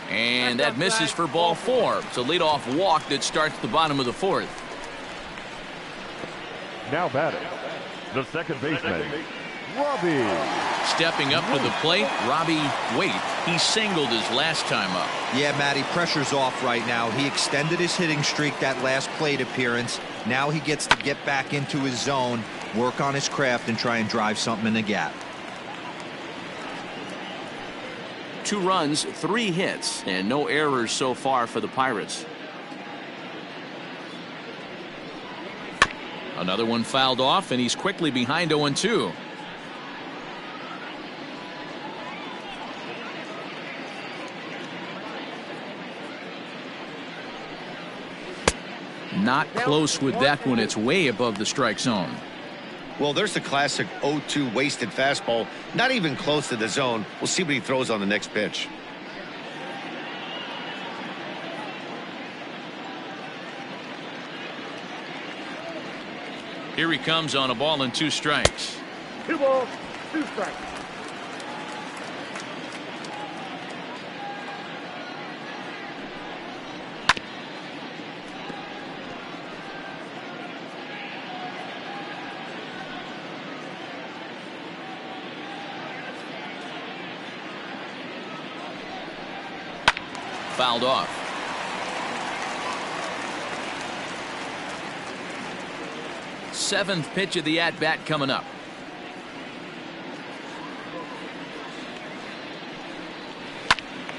And that misses for ball 4. It's a leadoff walk that starts the bottom of the 4th. Now batting, the second baseman, Robbie. Stepping up to the plate, Robbie Waite. He singled his last time up. Yeah, Matty, pressure's off right now. He extended his hitting streak that last plate appearance. Now he gets to get back into his zone, work on his craft, and try and drive something in the gap. 2 runs, 3 hits, and no errors so far for the Pirates. Another one fouled off, and he's quickly behind 0-2. Not close with that one. It's way above the strike zone. Well, there's the classic 0-2 wasted fastball. Not even close to the zone. We'll see what he throws on the next pitch. Here he comes on a ball and 2 strikes. 2 balls, 2 strikes. Fouled off. Seventh pitch of the at-bat coming up.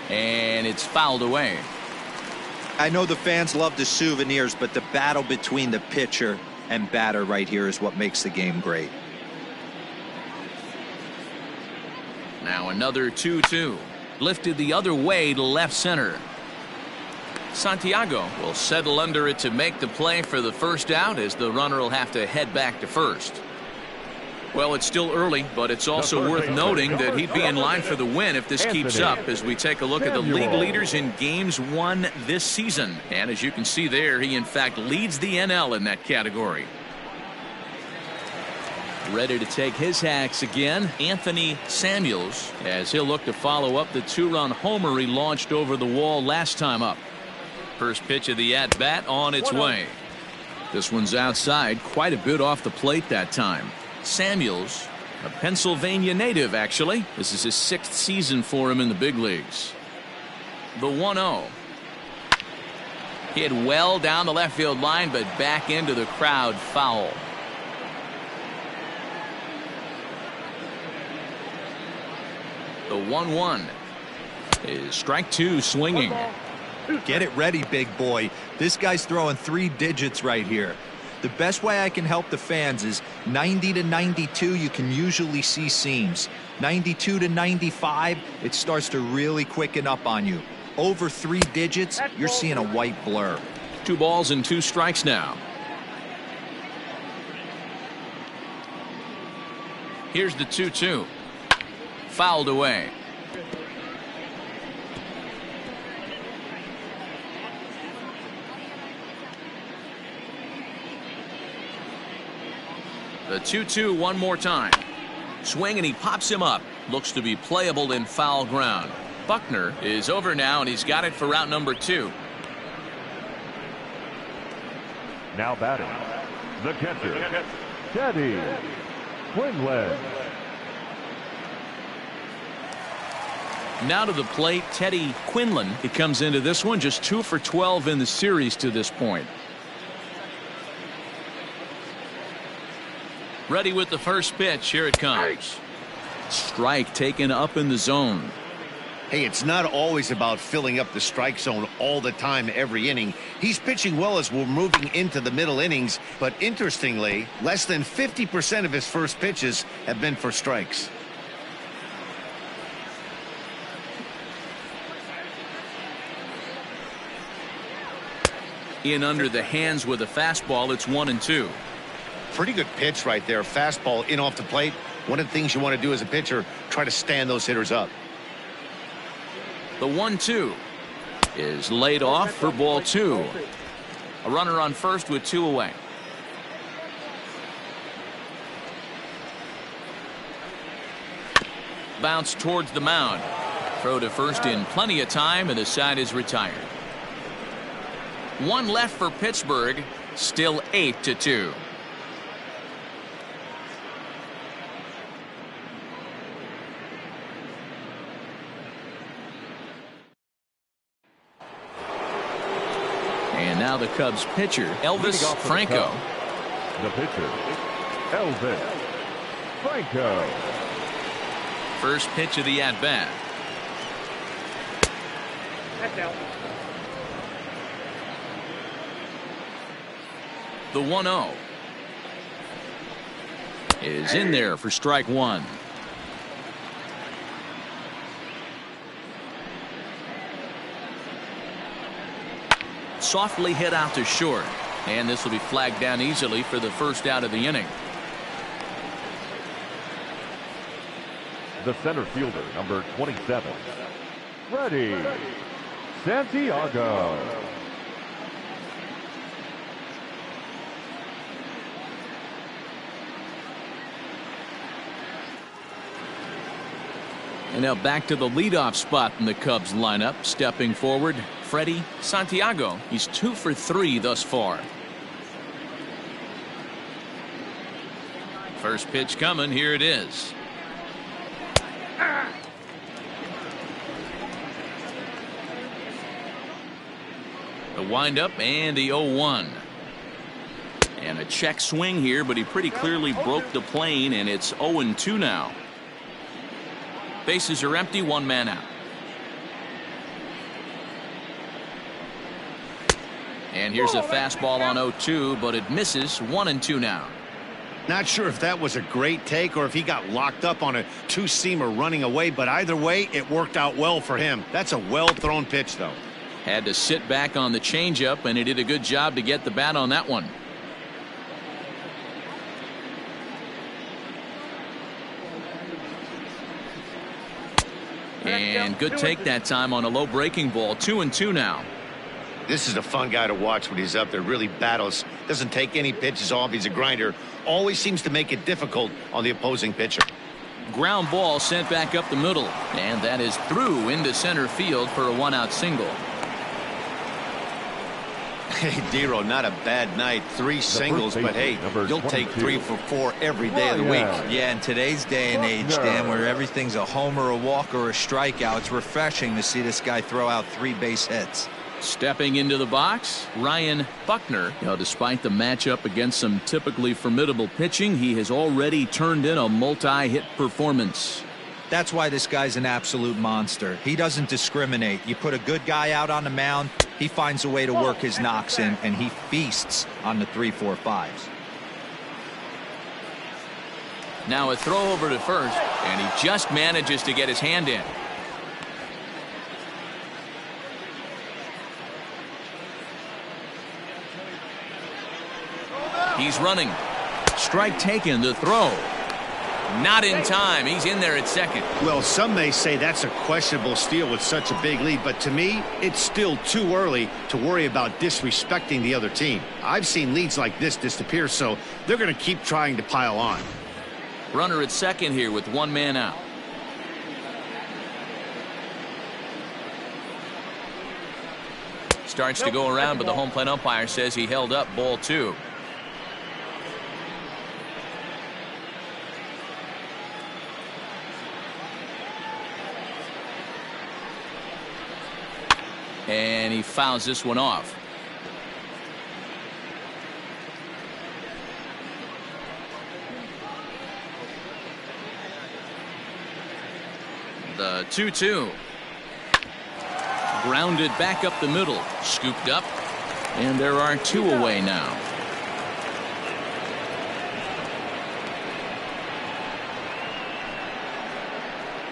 And it's fouled away. I know the fans love the souvenirs, but the battle between the pitcher and batter right here is what makes the game great. Now another 2-2. Lifted the other way to left center. Santiago will settle under it to make the play for the first out, as the runner will have to head back to first. Well, it's still early, but it's also worth noting that he'd be in line for the win if this keeps up, as we take a look at the league leaders in games won this season. And as you can see there, he in fact leads the NL in that category. Ready to take his hacks again, Anthony Samuels, as he'll look to follow up the 2-run homer he launched over the wall last time up. First pitch of the at-bat on its way. This one's outside, quite a bit off the plate that time. Samuels, a Pennsylvania native actually. This is his 6th season for him in the big leagues. The 1-0. Hit well down the left field line, but back into the crowd, foul. The 1-1 is strike 2 swinging. Get it ready, big boy. This guy's throwing 3 digits right here. The best way I can help the fans is 90 to 92, you can usually see seams. 92 to 95, it starts to really quicken up on you. Over 3 digits, you're seeing a white blur. 2 balls and 2 strikes now. Here's the 2-2. Fouled away. The 2-2 one more time. Swing and he pops him up. Looks to be playable in foul ground. Buckner is over now, and he's got it for route number 2. Now batting, the catcher, Teddy Quinlan. Now to the plate, Teddy Quinlan. He comes into this one just 2 for 12 in the series to this point. Ready with the first pitch. Here it comes. Strike taken up in the zone. Hey, it's not always about filling up the strike zone all the time every inning. He's pitching well as we're moving into the middle innings, but interestingly, less than 50% of his first pitches have been for strikes. In under the hands with a fastball. It's 1-2. Pretty good pitch right there. Fastball in off the plate. One of the things you want to do as a pitcher, try to stand those hitters up. The 1-2 is laid off for ball 2. A runner on first with 2 away. Bounce towards the mound. Throw to first in plenty of time, and the side is retired. 1 left for Pittsburgh. Still 8-2. And now the Cubs pitcher, Elvis Franco. The pitcher, Elvis Franco. First pitch of the at-bat. That's out. The 1-0. is in there for strike one. Softly hit out to short, and this will be flagged down easily for the first out of the inning. The center fielder, number 27, Freddie Santiago. And now back to the leadoff spot in the Cubs lineup. Stepping forward, Freddie Santiago. He's 2 for 3 thus far. First pitch coming. Here it is. The windup and the 0-1. And a check swing here, but he pretty clearly broke the plane, and it's 0-2 now. Bases are empty, one man out. And here's a fastball on 0-2, but it misses. 1-2 now. Not sure if that was a great take or if he got locked up on a two-seamer running away, but either way, it worked out well for him. That's a well-thrown pitch, though. Had to sit back on the changeup, and he did a good job to get the bat on that one. And good take that time on a low breaking ball. 2-2 now. This is a fun guy to watch when he's up there. Really battles. Doesn't take any pitches off. He's a grinder. Always seems to make it difficult on the opposing pitcher. Ground ball sent back up the middle. And that is through into center field for a one-out single. Hey, Dero, not a bad night. 3 singles, but hey, you'll take 3 for 4 every day of the week. Yeah, in today's day and age, Dan, where everything's a homer, a walk, or a strikeout, it's refreshing to see this guy throw out 3 base hits. Stepping into the box, Ryan Buckner. Despite the matchup against some typically formidable pitching, he has already turned in a multi-hit performance. That's why this guy's an absolute monster. He doesn't discriminate. You put a good guy out on the mound, he finds a way to work his knocks in, and he feasts on the 3-4-5s. Now a throw over to first, and he just manages to get his hand in. He's running. Strike taken, the throw. Not in time. He's in there at second. Well, some may say that's a questionable steal with such a big lead, but to me, it's still too early to worry about disrespecting the other team. I've seen leads like this disappear, so they're going to keep trying to pile on. Runner at second here with one man out. Starts to go around, but the home plate umpire says he held up. Ball 2. And he fouls this one off. The 2-2. Grounded back up the middle. Scooped up. And there are 2 away now.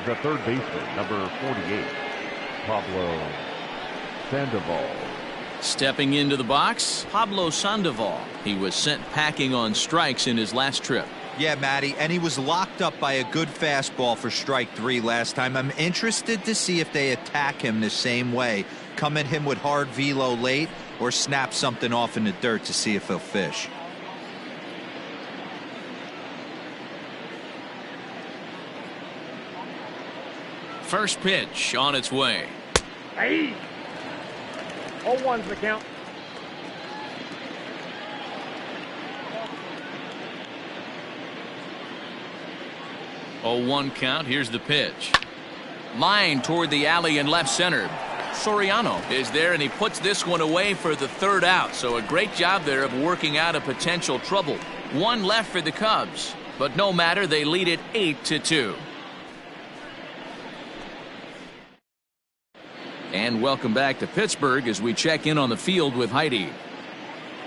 The third baseman, number 48, Pablo Sandoval. Stepping into the box, Pablo Sandoval. He was sent packing on strikes in his last trip. Yeah, Matty, and he was locked up by a good fastball for strike 3 last time. I'm interested to see if they attack him the same way. Come at him with hard velo late or snap something off in the dirt to see if he'll fish. First pitch on its way. Hey! 0-1's the count. Oh, 1 count. Here's the pitch. Line toward the alley in left center. Soriano is there, and he puts this one away for the 3rd out. So a great job there of working out a potential trouble. 1 left for the Cubs, but no matter, they lead it 8-2. And welcome back to Pittsburgh as we check in on the field with Heidi.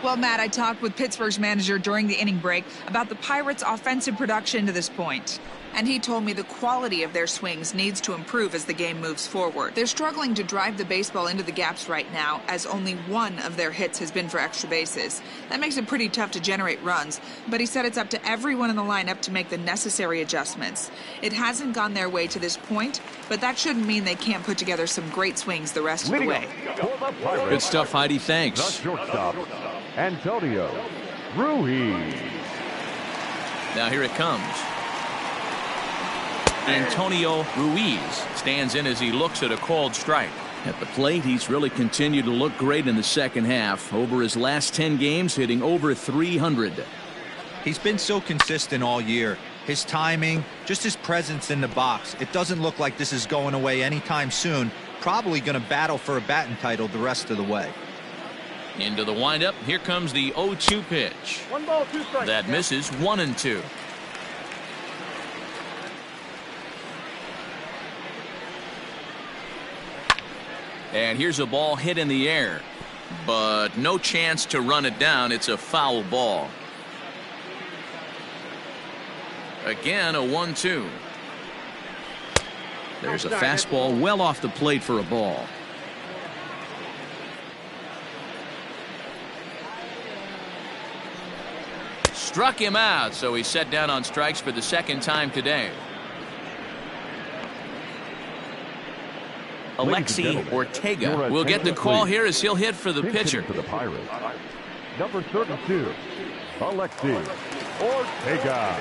Well, Matt, I talked with Pittsburgh's manager during the inning break about the Pirates' offensive production to this point. And he told me the quality of their swings needs to improve as the game moves forward. They're struggling to drive the baseball into the gaps right now, as only one of their hits has been for extra bases. That makes it pretty tough to generate runs, but he said it's up to everyone in the lineup to make the necessary adjustments. It hasn't gone their way to this point, but that shouldn't mean they can't put together some great swings the rest of the way. Good stuff, Heidi. Thanks. The shortstop, Antonio Ruiz. Now here it comes. Antonio Ruiz stands in as he looks at a called strike. At the plate, he's really continued to look great in the second half. Over his last 10 games, hitting over 300. He's been so consistent all year. His timing, just his presence in the box. It doesn't look like this is going away anytime soon. Probably going to battle for a batting title the rest of the way. Into the windup. Here comes the 0-2 pitch. 1 ball, 2 strikes. That misses. 1-2. And here's a ball hit in the air, but no chance to run it down. It's a foul ball. Again, a 1-2. There's a fastball well off the plate for a ball. Struck him out, so he's set down on strikes for the second time today. Alexi Ortega will get the call here as he'll hit for the pitcher. For the Pirates, number 32, Alexi Ortega.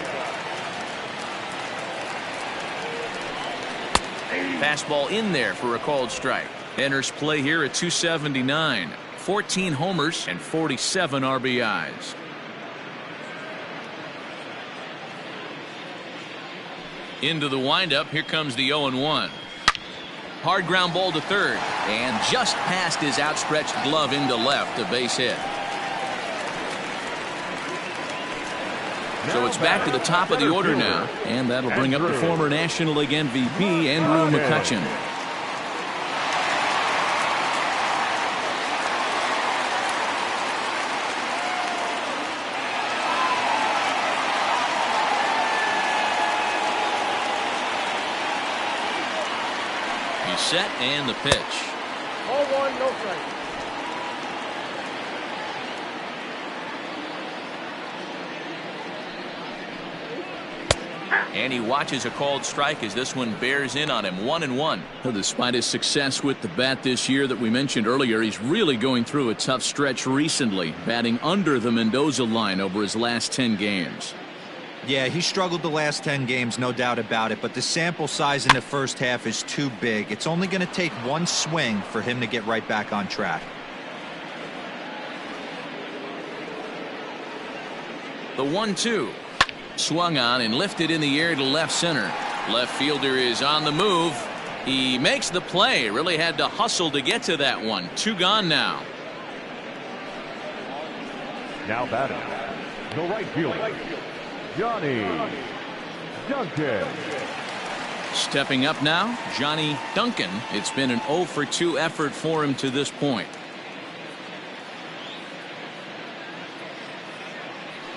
Fastball in there for a called strike. Enters play here at 279. 14 homers and 47 RBIs. Into the windup. Here comes the 0-1. Hard ground ball to third, and just past his outstretched glove into left, a base hit. So it's back to the top of the order now, and that'll bring up the former National League MVP, Andrew McCutchen. Set and the pitch. Ball 1, no strike. And he watches a called strike as this one bears in on him. 1-1. Well, despite his success with the bat this year that we mentioned earlier, he's really going through a tough stretch recently, batting under the Mendoza line over his last 10 games. Yeah, he struggled the last 10 games, no doubt about it, but the sample size in the first half is too big. It's only going to take one swing for him to get right back on track. The 1-2. Swung on and lifted in the air to left center. Left fielder is on the move. He makes the play. Really had to hustle to get to that one. 2 gone now. Now batting, the right fielder, Johnny Duncan. Stepping up now, Johnny Duncan. It's been an 0-for-2 effort for him to this point.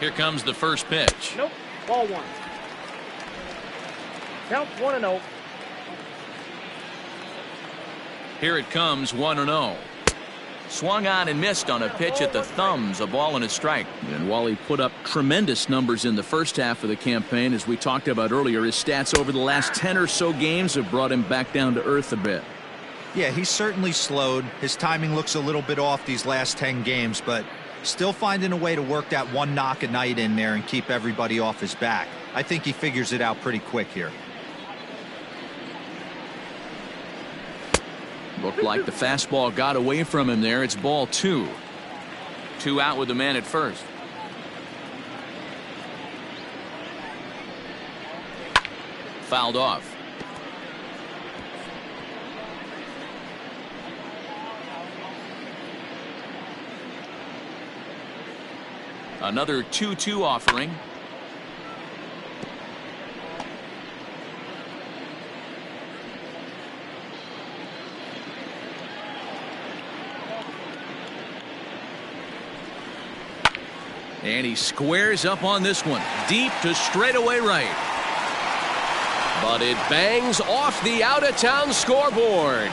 Here comes the first pitch. Nope. Ball 1. Counts 1-0. Here it comes, 1-0. Swung on and missed on a pitch at the thumbs, a ball and a strike. And while he put up tremendous numbers in the first half of the campaign, as we talked about earlier, his stats over the last 10 or so games have brought him back down to earth a bit. Yeah, he's certainly slowed. His timing looks a little bit off these last 10 games, but still finding a way to work that one knock a night in there and keep everybody off his back. I think he figures it out pretty quick here. Looked like the fastball got away from him there. It's ball 2. 2 out with the man at first. Fouled off. Another 2-2 offering. And he squares up on this one. Deep to straightaway right. But it bangs off the out-of-town scoreboard.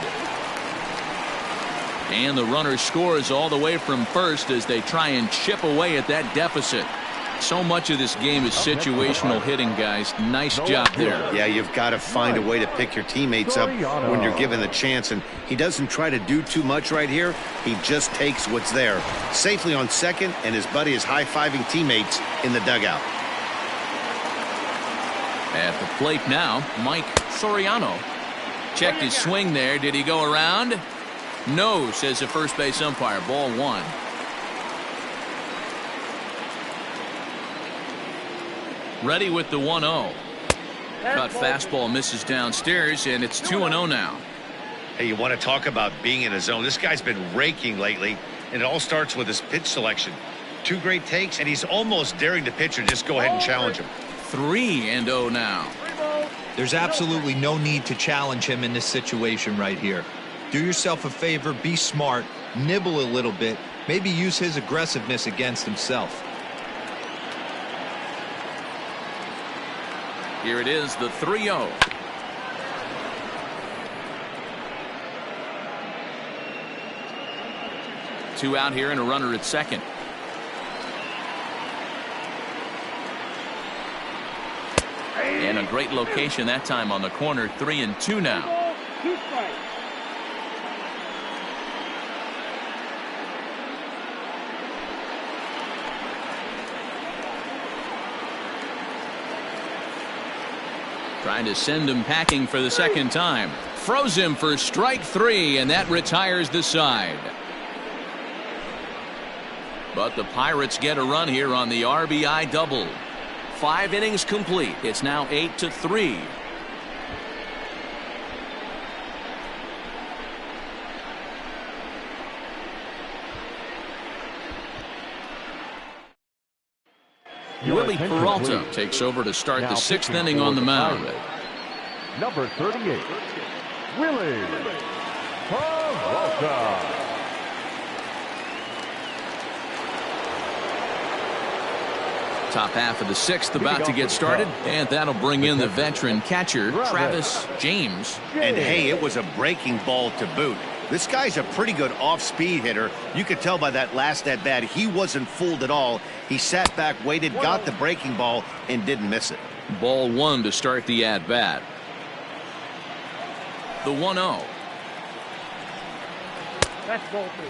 And the runner scores all the way from first as they try and chip away at that deficit. So much of this game is situational hitting, guys. Nice job there. Yeah, you've got to find a way to pick your teammates up when you're given the chance, and he doesn't try to do too much right here. He just takes what's there. Safely on second, and his buddy is high-fiving teammates in the dugout. At the plate now, Mike Soriano. Checked his swing there. Did he go around? No, says the first base umpire. Ball one. Ready with the 1-0. Cut fastball misses downstairs, and it's 2-0 now. Hey, you want to talk about being in a zone? This guy's been raking lately, and it all starts with his pitch selection. 2 great takes, and he's almost daring the pitcher just go ahead and challenge him. 3-0 now. There's absolutely no need to challenge him in this situation right here. Do yourself a favor, be smart, nibble a little bit, maybe use his aggressiveness against himself. Here it is, the 3-0. Two out here and a runner at second. And a great location that time on the corner. 3-2 now. 2 strikes. Trying to send him packing for the second time. Froze him for strike 3, and that retires the side. But the Pirates get a run here on the RBI double. 5 innings complete. It's now 8-3. Willie Peralta takes over to start the 6th inning on the mound. Number 38, Willie Peralta. Top half of the 6th about to get started, and that'll bring in the veteran catcher, Travis James. And hey, it was a breaking ball to boot. This guy's a pretty good off-speed hitter. You could tell by that last at-bat he wasn't fooled at all. He sat back, waited, got the breaking ball, and didn't miss it. Ball 1 to start the at-bat. The 1-0. That's ball 3.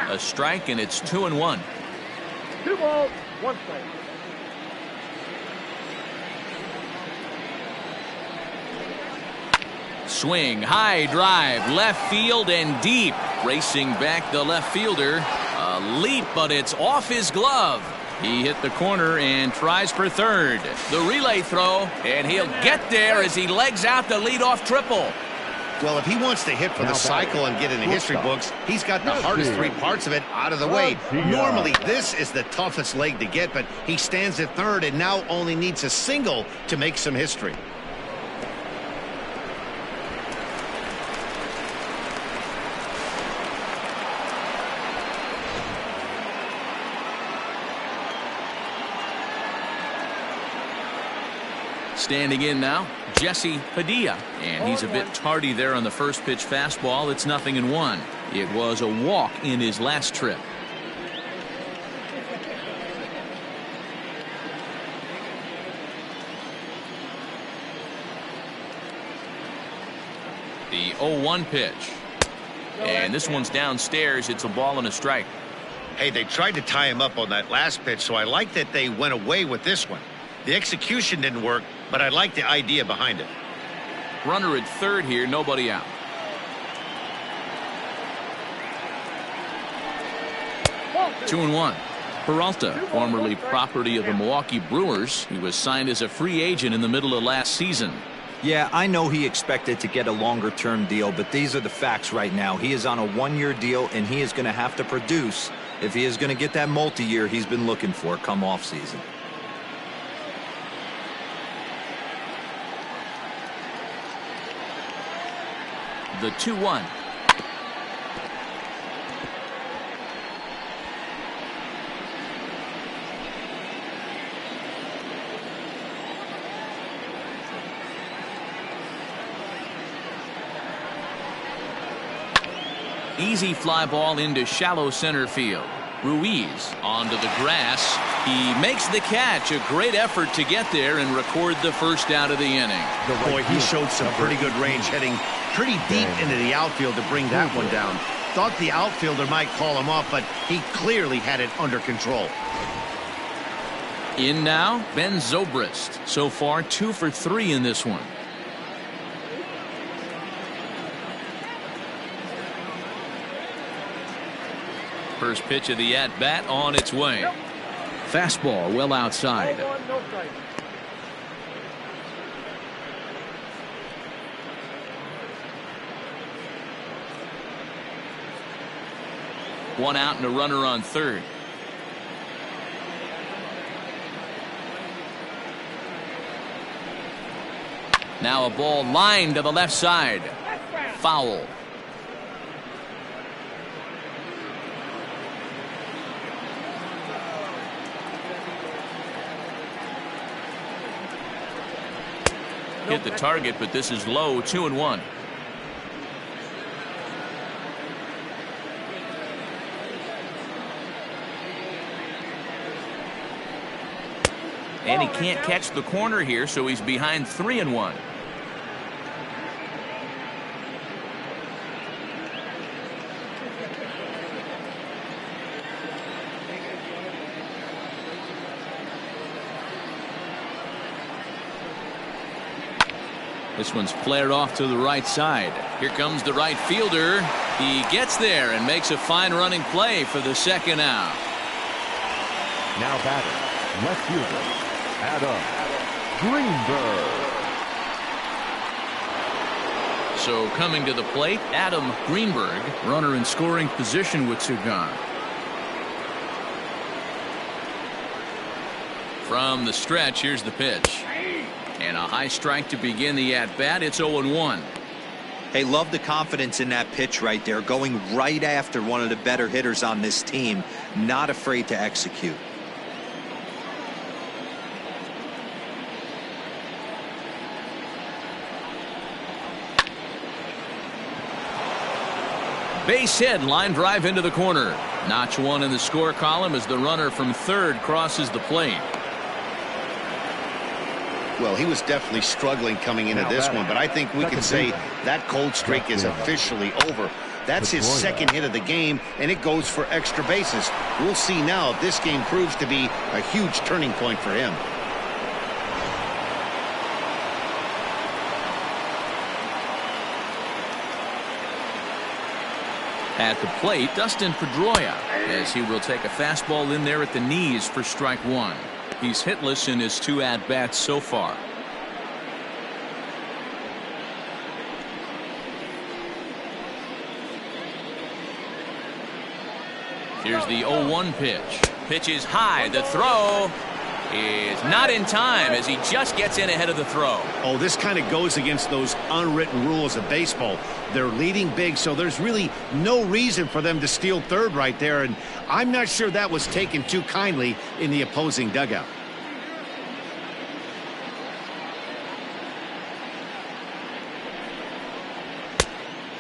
A strike, and it's 2-1. 2 balls, 1 strike. Swing, high drive, left field and deep. Racing back the left fielder. A leap, but it's off his glove. He hit the corner and tries for third. The relay throw, and he'll get there as he legs out the leadoff triple. Well, if he wants to hit for the cycle and get in the history books, he's got the hardest 3 parts of it out of the way. Normally, this is the toughest leg to get, but he stands at third and now only needs a single to make some history. Standing in now, Jesse Padilla. And he's a bit tardy there on the first pitch fastball. It's 0-1. It was a walk in his last trip. The 0-1 pitch. And this one's downstairs. It's a ball and a strike. Hey, they tried to tie him up on that last pitch, so I like that they went away with this one. The execution didn't work, but I like the idea behind it. Runner at third here, nobody out. Two and one. Peralta, formerly property of the Milwaukee Brewers. He was signed as a free agent in the middle of last season. Yeah, I know he expected to get a longer-term deal, but these are the facts right now. He is on a 1-year deal, and he is going to have to produce if he is going to get that multi-year he's been looking for come off season. the 2-1. Easy fly ball into shallow center field. Ruiz onto the grass. He makes the catch. A great effort to get there and record the first out of the inning. Boy, he showed some pretty good range, heading pretty deep into the outfield to bring that one down. Thought the outfielder might call him off, but he clearly had it under control. In now, Ben Zobrist. So far, 2 for 3 in this one. First pitch of the at-bat on its way. Fastball well outside. One out and a runner on third. Now a ball lined to the left side. Foul. Hit the target, but this is low. 2-1. And he can't catch the corner here, so he's behind 3-1. This one's flared off to the right side. Here comes the right fielder. He gets there and makes a fine running play for the second out. Now batting, left fielder, Adam Greenberg. So coming to the plate, Adam Greenberg, runner in scoring position with two gone. From the stretch, here's the pitch. And a high strike to begin the at-bat. It's 0-1. Hey, love the confidence in that pitch right there. Going right after one of the better hitters on this team. Not afraid to execute. Base hit, line drive into the corner. Notch one in the score column as the runner from third crosses the plate. Well, he was definitely struggling coming into this one, but I think we can say that cold streak is officially over. That's his second hit of the game, and it goes for extra bases. We'll see now if this game proves to be a huge turning point for him. At the plate, Dustin Pedroia, as he will take a fastball in there at the knees for strike one. He's hitless in his two at-bats so far. Here's the 0-1 pitch. Pitch is high. The throw is not in time as he just gets in ahead of the throw. Oh, this kind of goes against those unwritten rules of baseball. They're leading big, so there's really no reason for them to steal third right there, and I'm not sure that was taken too kindly in the opposing dugout.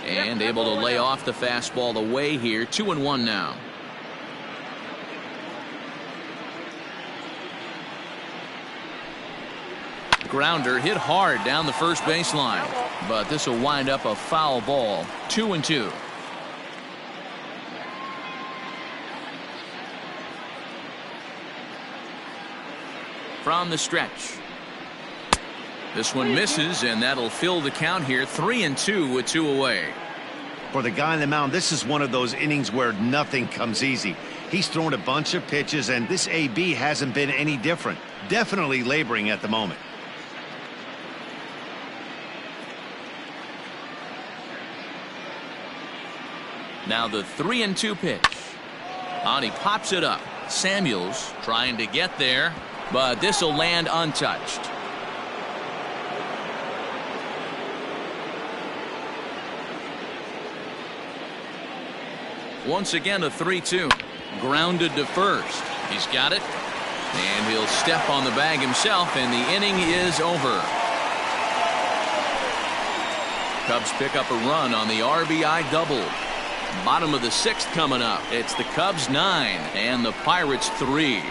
And able to lay off the fastball away here. 2-1 now. Grounder hit hard down the first baseline, but this will wind up a foul ball. 2-2. From the stretch. This one misses, and that'll fill the count here. 3-2 with two away. For the guy on the mound, this is one of those innings where nothing comes easy. He's thrown a bunch of pitches, and this AB hasn't been any different. Definitely laboring at the moment. Now the 3-2 pitch. On, he pops it up. Samuels trying to get there, but this will land untouched. Once again, a 3-2. Grounded to first. He's got it. And he'll step on the bag himself, and the inning is over. Cubs pick up a run on the RBI double. Bottom of the 6th coming up. It's the Cubs 9 and the Pirates 3.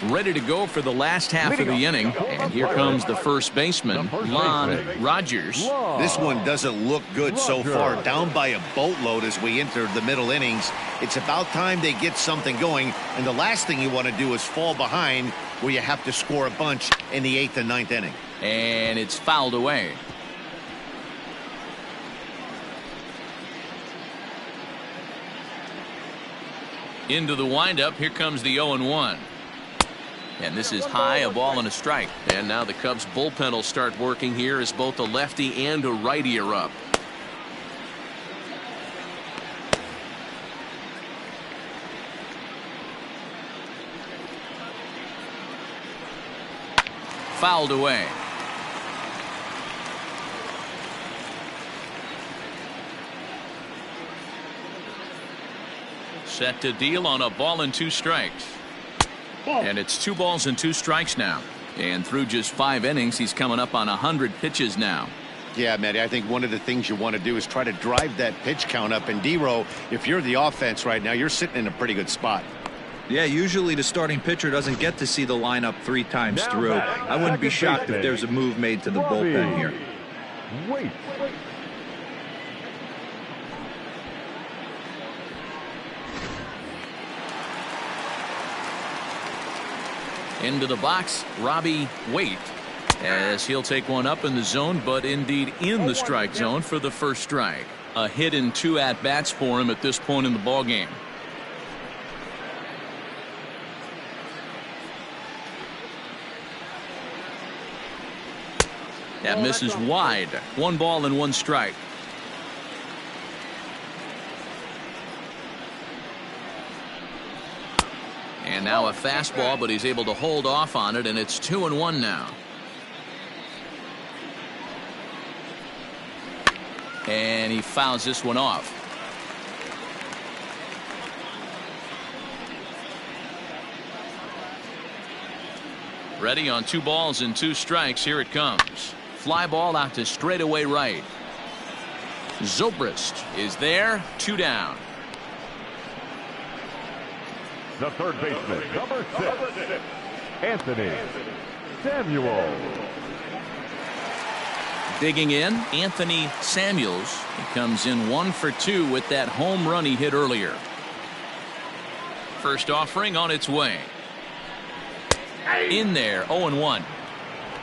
Ready to go for the last half of the inning, and here comes the first baseman, Lon Rogers. This one doesn't look good so far. Down by a boatload as we enter the middle innings. It's about time they get something going, and the last thing you want to do is fall behind where you have to score a bunch in the 8th and 9th inning. And it's fouled away. Into the windup, here comes the 0-1. And this is high, a ball and a strike. And now the Cubs bullpen will start working here as both a lefty and a righty are up. Fouled away. Set to deal on a ball and 2 strikes. And it's 2 balls and 2 strikes now. And through just 5 innings, he's coming up on 100 pitches now. Yeah, Matty, I think one of the things you want to do is try to drive that pitch count up. And D-Row, if you're the offense right now, you're sitting in a pretty good spot. Yeah, usually the starting pitcher doesn't get to see the lineup 3 times through. I wouldn't be shocked if there's a move made to the bullpen here. Wait. Into the box, Robbie Waite, as he'll take one up in the zone, but indeed in the strike zone for the first strike. A hit and 2 at-bats for him at this point in the ballgame. That misses wide. 1 ball and 1 strike. And now a fastball, but he's able to hold off on it, and it's 2-1 now. And he fouls this one off. Ready on 2 balls and 2 strikes. Here it comes. Fly ball out to straightaway right. Zobrist is there. 2 down. The third baseman, number 6, Anthony Samuel. Digging in, Anthony Samuels. He comes in 1 for 2 with that home run he hit earlier. First offering on its way. In there, 0-1.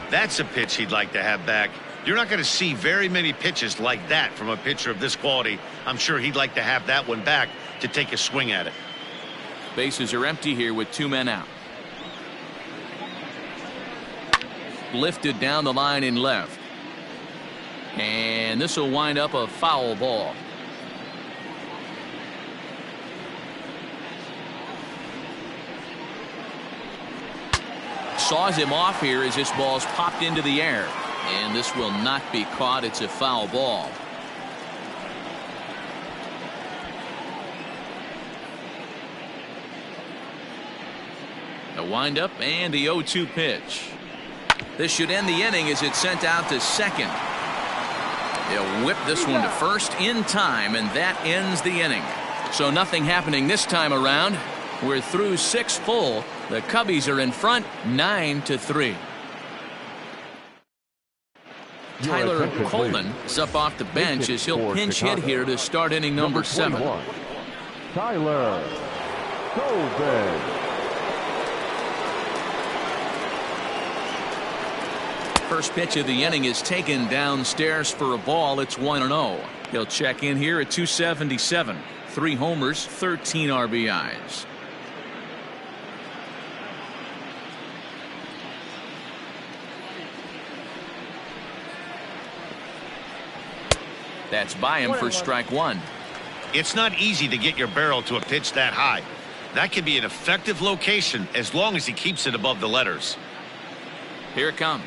That's a pitch he'd like to have back. You're not going to see very many pitches like that from a pitcher of this quality. I'm sure he'd like to have that one back to take a swing at it. Bases are empty here with 2 men out. Lifted down the line in left. And this will wind up a foul ball. Saws him off here as this ball's popped into the air. And this will not be caught. It's a foul ball. A windup and the 0-2 pitch. This should end the inning as it's sent out to second. They'll whip this one to first in time, and that ends the inning. So nothing happening this time around. We're through 6 full. The Cubbies are in front 9-3. Tyler Coleman is up off the bench as he'll pinch hit here to start inning number 7. Tyler Coleman. First pitch of the inning is taken downstairs for a ball. It's 1-0. He'll check in here at 277. 3 homers, 13 RBIs. That's by him for strike 1. It's not easy to get your barrel to a pitch that high. That can be an effective location as long as he keeps it above the letters. Here it comes.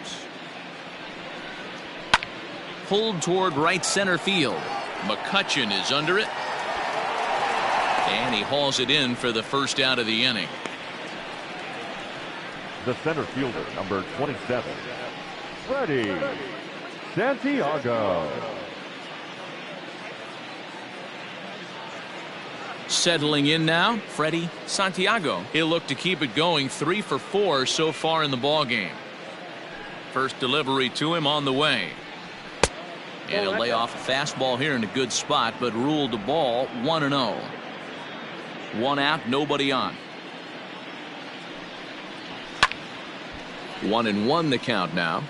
Pulled toward right center field. McCutchen is under it. And he hauls it in for the first out of the inning. The center fielder, number 27, Freddie Santiago. Settling in now, Freddie Santiago. He'll look to keep it going, 3 for 4 so far in the ball game. First delivery to him on the way. And he'll lay off a fastball here in a good spot, but ruled the ball 1-0. 1 out, nobody on. 1-1 the count now.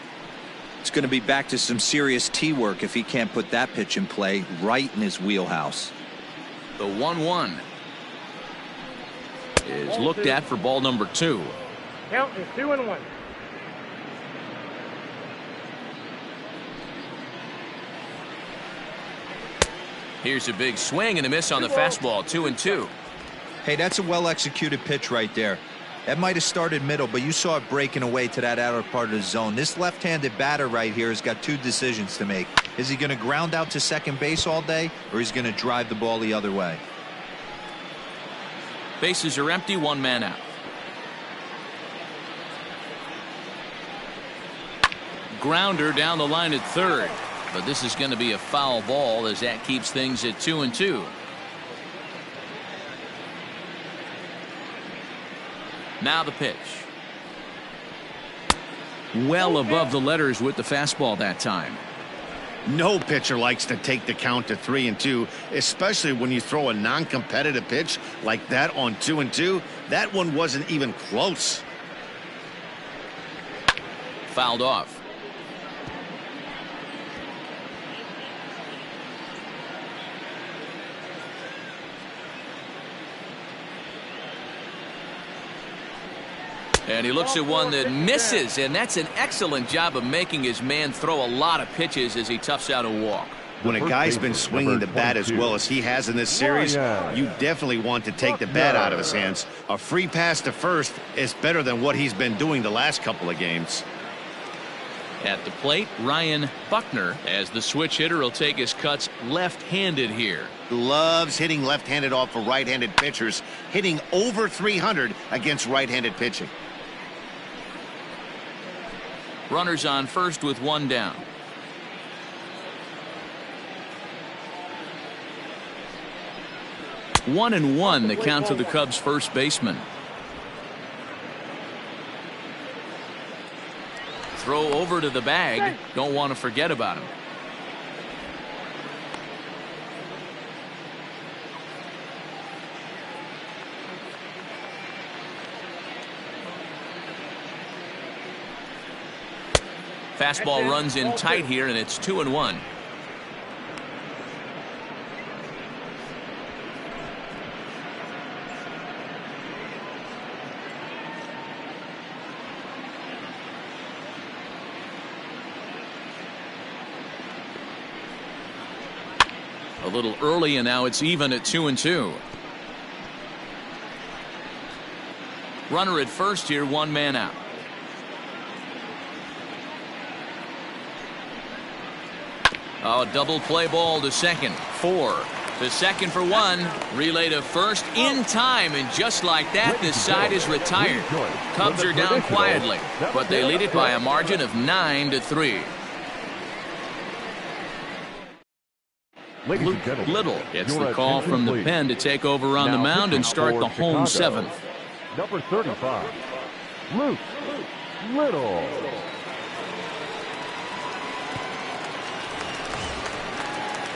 It's going to be back to some serious tee work if he can't put that pitch in play right in his wheelhouse. The 1-1 is looked at for ball number 2. Count is 2-1. Here's a big swing and a miss on the fastball. 2-2. Hey, that's a well-executed pitch right there. That might have started middle, but you saw it breaking away to that outer part of the zone. This left-handed batter right here has got 2 decisions to make. Is he going to ground out to second base all day, or is he going to drive the ball the other way? Bases are empty, 1 man out. Grounder down the line at third, but this is going to be a foul ball as that keeps things at 2-2. Now the pitch. Well above the letters with the fastball that time. No pitcher likes to take the count to 3-2, especially when you throw a non-competitive pitch like that on 2-2. That one wasn't even close. Fouled off. And he looks at one that misses, and that's an excellent job of making his man throw a lot of pitches as he toughs out a walk. When a guy's been swinging the bat as well as he has in this series, you definitely want to take the bat out of his hands. A free pass to first is better than what he's been doing the last couple of games. At the plate, Ryan Buckner, as the switch hitter, will take his cuts left-handed here. Loves hitting left-handed off of right-handed pitchers, hitting over 300 against right-handed pitching. Runners on first with 1 down. One and one the count to the Cubs first baseman. Throw over to the bag. Don't want to forget about him. Fastball runs in tight here, and it's 2-1. A little early, and now it's even at 2-2. Runner at first here, 1 man out. Oh, double play ball to second. 4 to second for 1. Relay to first in time, and just like that, this side is retired. Cubs are down quietly, but they lead it by a margin of 9-3. Luke Little gets the call from the pen to take over on the mound and start the home 7th. Number 35, Luke Little.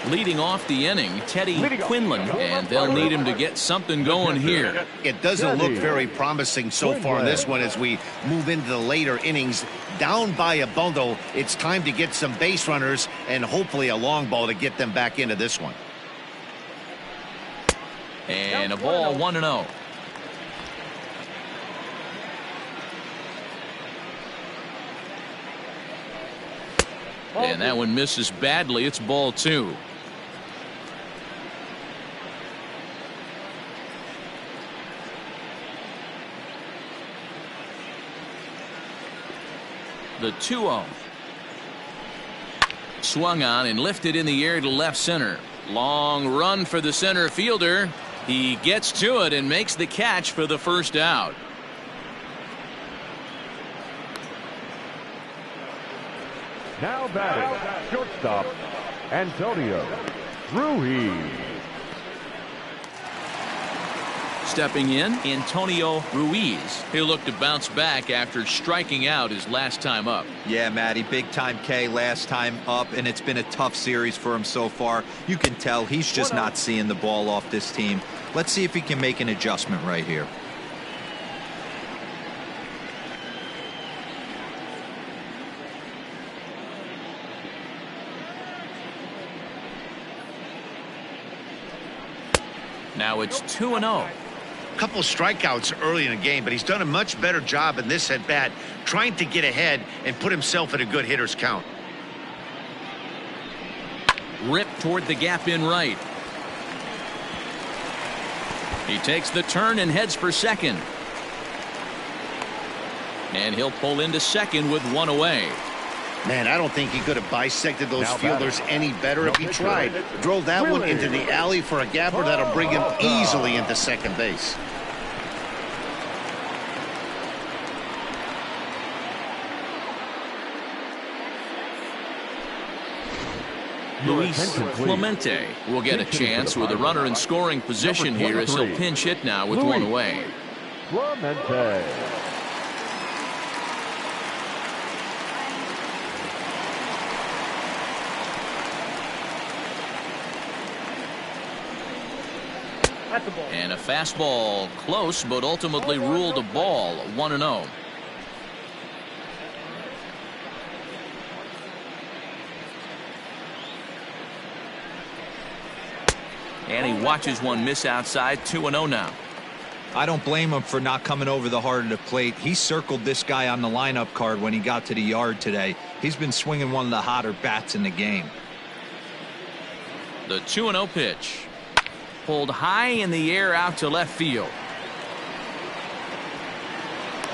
Leading off the inning, Teddy Quinlan, and they'll need him to get something going here. It doesn't look very promising so far in this one as we move into the later innings. Down by a bundle, it's time to get some base runners and hopefully a long ball to get them back into this one. And a ball, 1-0. And that one misses badly. It's ball 2. The 2-0. Swung on and lifted in the air to left center. Long run for the center fielder. He gets to it and makes the catch for the first out. Now batting, shortstop, Antonio Ruiz. Stepping in, Antonio Ruiz. He'll look to bounce back after striking out his last time up. Yeah, Matty, big time K last time up, and it's been a tough series for him so far. You can tell he's just not seeing the ball off this team. Let's see if he can make an adjustment right here. Now it's 2-0. Couple strikeouts early in the game, but he's done a much better job in this at bat trying to get ahead and put himself in a good hitter's count. Ripped toward the gap in right. He takes the turn and heads for second. And he'll pull into second with one away. Man, I don't think he could have bisected those Now fielders any better if he tried. Drove that one into the alley for a gapper that'll bring him easily into second base. Luis Clemente will get a chance with a runner in scoring position here as he'll pinch hit now with one away. Clemente. That's a ball. And a fastball close, but ultimately ruled a ball. 1-0. And he watches one miss outside. 2-0 now. I don't blame him for not coming over the heart of the plate. He circled this guy on the lineup card when he got to the yard today. He's been swinging one of the hotter bats in the game. The 2-0 pitch. Pulled high in the air out to left field.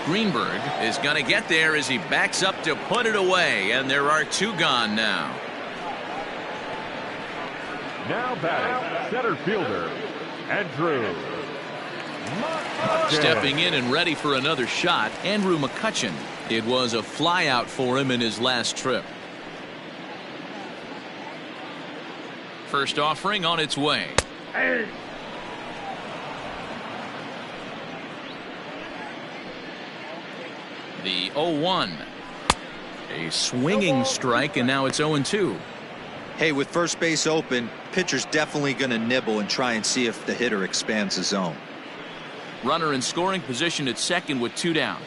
Greenberg is going to get there as he backs up to put it away, and there are two gone now. Now batting, center fielder, Andrew McCutchen. Stepping in and ready for another shot, Andrew McCutchen. It was a flyout for him in his last trip. First offering on its way. The 0-1. A swinging strike, and now it's 0-2. Hey, with first base open, pitcher's definitely going to nibble and try and see if the hitter expands the zone. Runner in scoring position at second with two down.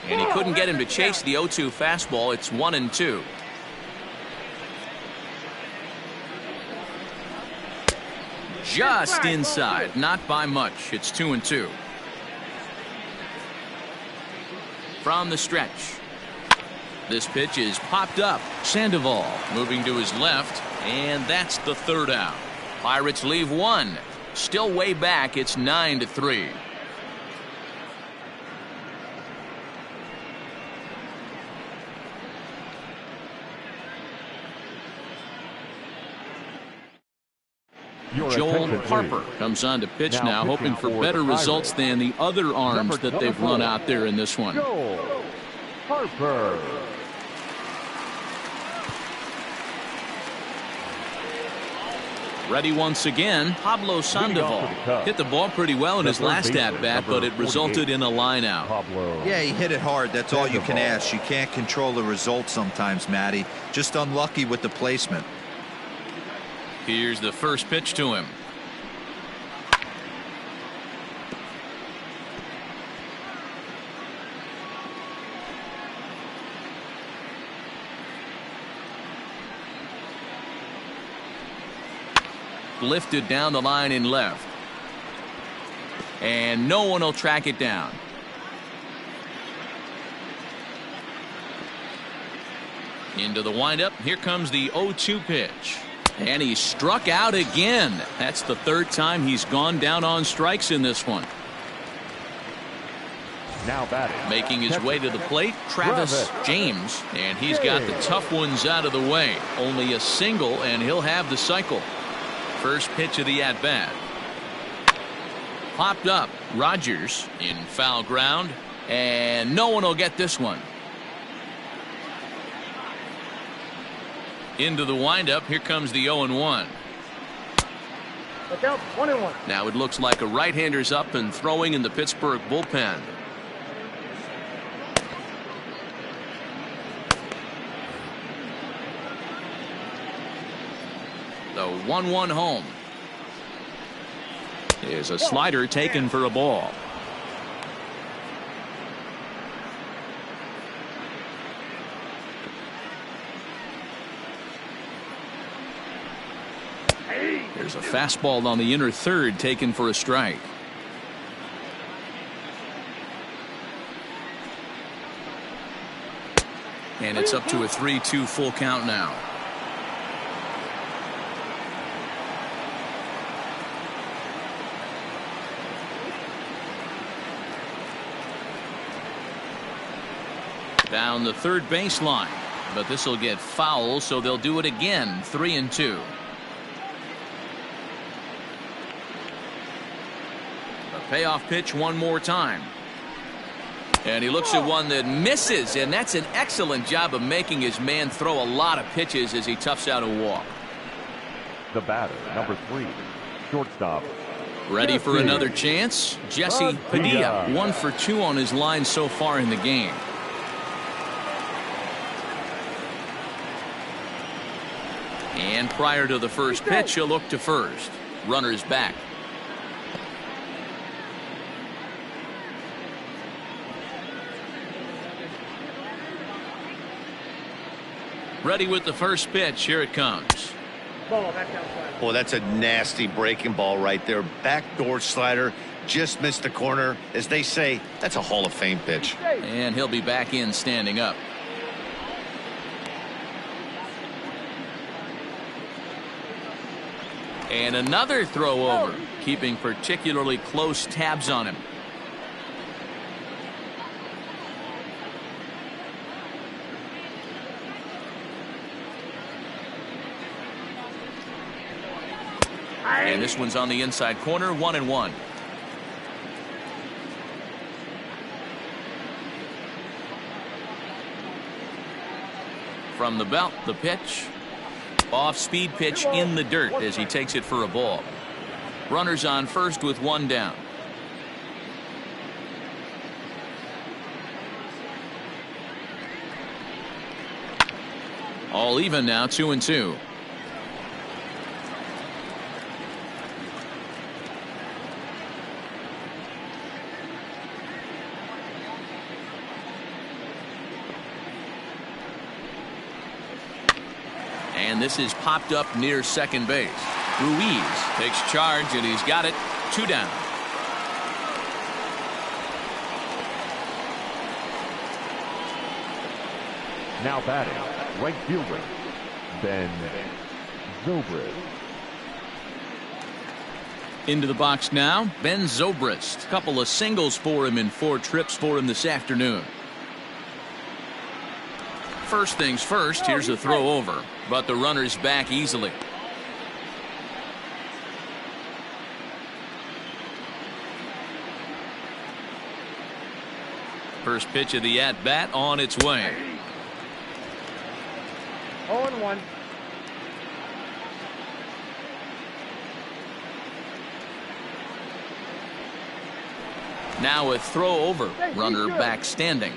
And he couldn't get him to chase the 0-2 fastball. It's 1-2. Just inside, not by much. It's 2-2. From the stretch. This pitch is popped up. Sandoval moving to his left, and that's the third out. Pirates leave one. Still way back. It's 9-3. Joel Harper comes on to pitch now, hoping for better results than the other arms that they've run out there in this one. Joel Harper. Ready once again, Pablo Sandoval hit the ball pretty well in his last at-bat, but it resulted in a line-out. Yeah, he hit it hard. That's all you can ask. You can't control the result sometimes, Matty. Just unlucky with the placement. Here's the first pitch to him. Lifted down the line in left. And no one will track it down. Into the windup. Here comes the 0-2 pitch. And he struck out again. That's the third time he's gone down on strikes in this one. Now batting. Making his way to the plate, Travis James, and he's got the tough ones out of the way. Only a single, and he'll have the cycle. First pitch of the at-bat. Popped up. Rogers in foul ground, and no one will get this one. Into the windup. Here comes the 0-1. Look out, 1-1. Now it looks like a right-hander's up and throwing in the Pittsburgh bullpen. The 1-1 home. Is a slider taken for a ball. There's a fastball on the inner third taken for a strike. And it's up to a 3-2 full count now. Down the third baseline, but this will get foul, so they'll do it again. 3-2. A payoff pitch one more time. And he looks at one that misses, and that's an excellent job of making his man throw a lot of pitches as he toughs out a walk. The batter, number 3, shortstop. Ready for another chance? Jesse Padilla, 1 for 2 on his line so far in the game. And prior to the first pitch, he'll look to first. Runner's back. Ready with the first pitch. Here it comes. Ball, back outside. Boy, that's a nasty breaking ball right there. Backdoor slider. Just missed the corner. As they say, that's a Hall of Fame pitch. And he'll be back in standing up. And another throw over, keeping particularly close tabs on him. And this one's on the inside corner, 1-1. From the belt, the pitch. Off-speed pitch in the dirt as he takes it for a ball. Runners on first with one down. All even now, 2-2. And this is popped up near second base. Ruiz takes charge, and he's got it. 2 down. Now batting, right fielder, Ben Zobrist. Into the box now, Ben Zobrist. Couple of singles for him and 4 trips for him this afternoon. First things first, here's a throw over, but the runner's back easily. First pitch of the at-bat on its way. 0-1. Now a throw over, runner back standing.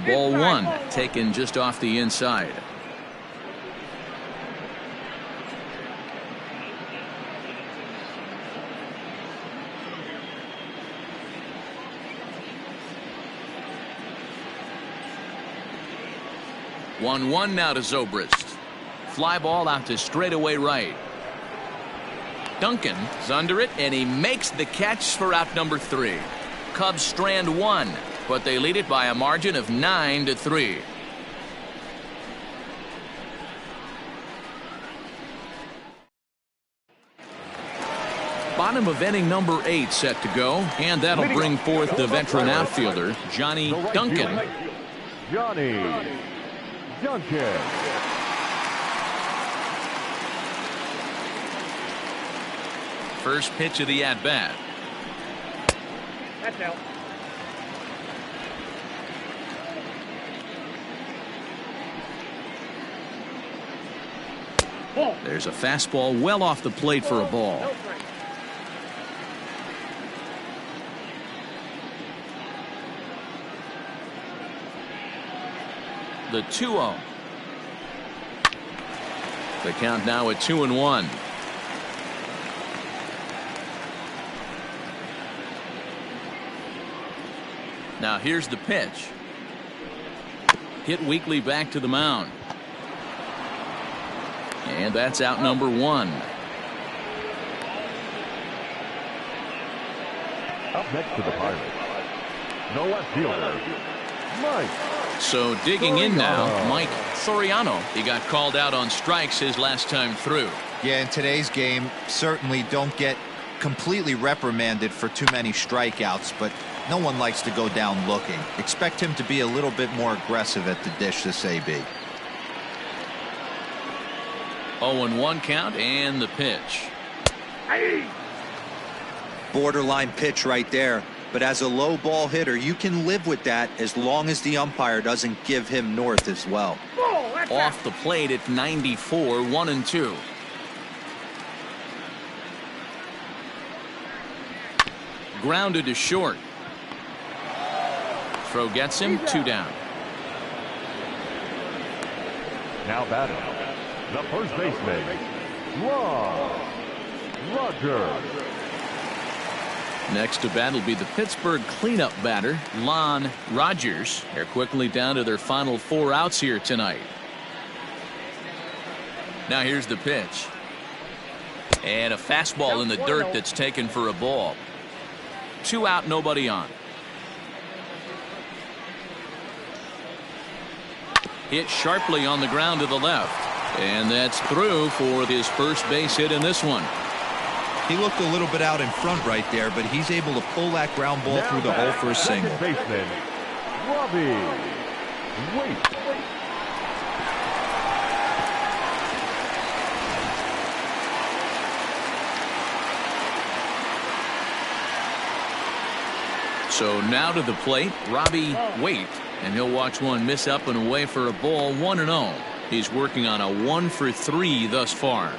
Ball 1 taken just off the inside. One now to Zobrist. Fly ball out to straightaway right. Duncan is under it, and he makes the catch for out number 3. Cubs strand 1, but they lead it by a margin of 9-3. Bottom of inning number 8 set to go, and that'll bring forth the veteran outfielder, Johnny Duncan. Johnny Duncan. First pitch of the at-bat. That's out. There's a fastball well off the plate for a ball. No strike. The 2-0. The count now at 2-1. Now here's the pitch. Hit weakly back to the mound. And that's out number 1. Up next to the Pirates, no left fielder, Mike. So digging in now, Mike Soriano. He got called out on strikes his last time through. Yeah, in today's game, certainly don't get completely reprimanded for too many strikeouts, but no one likes to go down looking. Expect him to be a little bit more aggressive at the dish this AB. 0-1 count and the pitch. Borderline pitch right there, but as a low ball hitter, you can live with that as long as the umpire doesn't give him north as well. Off the plate at 94, 1-2. Grounded to short. Throw gets him, 2 down. Now batting, the first baseman, Rogers. Next to bat will be the Pittsburgh cleanup batter, Lon Rogers. They're quickly down to their final 4 outs here tonight. Now here's the pitch. And a fastball in the dirt that's taken for a ball. 2 out, nobody on. Hit sharply on the ground to the left. And that's through for his first base hit in this one. He looked a little bit out in front right there, but he's able to pull that ground ball through the hole for a single. Baseman, Robbie Wait. So now to the plate, Robbie Wait, and he'll watch one miss up and away for a ball, 1-0. He's working on a 1-for-3 thus far.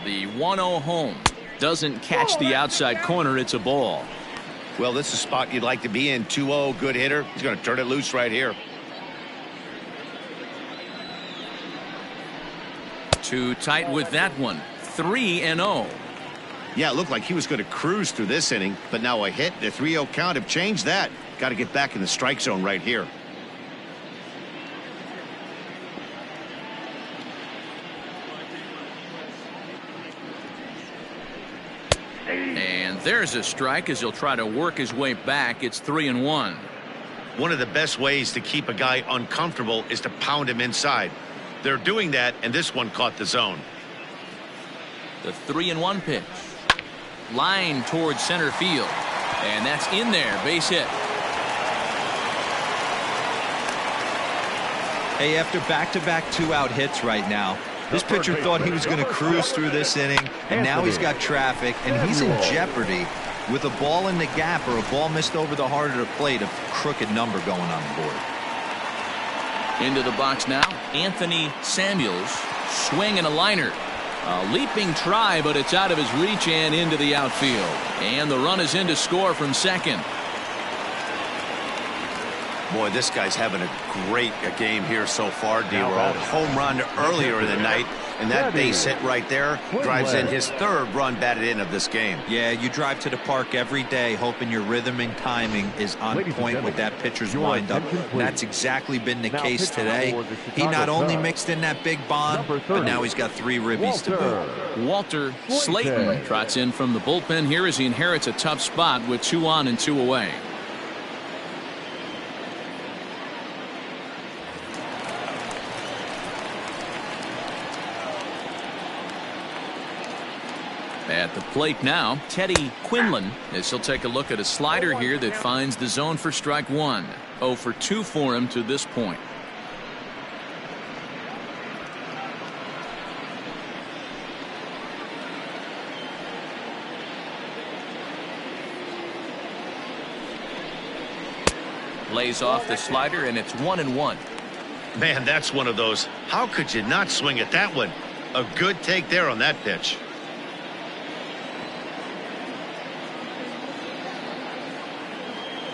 The 1-0 home doesn't catch the outside corner. It's a ball. Well, this is a spot you'd like to be in. 2-0, good hitter. He's going to turn it loose right here. Too tight with that one. 3-0. Yeah, it looked like he was going to cruise through this inning, but now a hit, the 3-0 count have changed that. Got to get back in the strike zone right here. And there's a strike as he'll try to work his way back. It's 3-1. One of the best ways to keep a guy uncomfortable is to pound him inside. They're doing that, and this one caught the zone. The 3-1 pitch. Line towards center field. And that's in there. Base hit. Hey, after back-to-back 2-out hits right now, this pitcher thought he was going to cruise through this inning, and now he's got traffic, and he's in jeopardy with a ball in the gap or a ball missed over the heart of the plate, a crooked number going on the board. Into the box now, Anthony Samuels. Swing and a liner. A leaping try, but it's out of his reach and into the outfield. And the run is in to score from second. Boy, this guy's having a great game here so far, D-Roll. Home run earlier in the night, and that base hit right there drives in his 3rd run batted in of this game. Yeah, you drive to the park every day hoping your rhythm and timing is on point with that pitcher's windup. And that's exactly been the case today. He not only mixed in that big bomb, but now he's got 3 ribbies to boot. Walter Slayton trots in from the bullpen here as he inherits a tough spot with 2 on and 2 away. At the plate now, Teddy Quinlan, as he'll take a look at a slider here that finds the zone for strike one. 0 for 2 for him to this point. Lays off the slider, and it's 1-1. Man, that's one of those. How could you not swing at that one? A good take there on that pitch.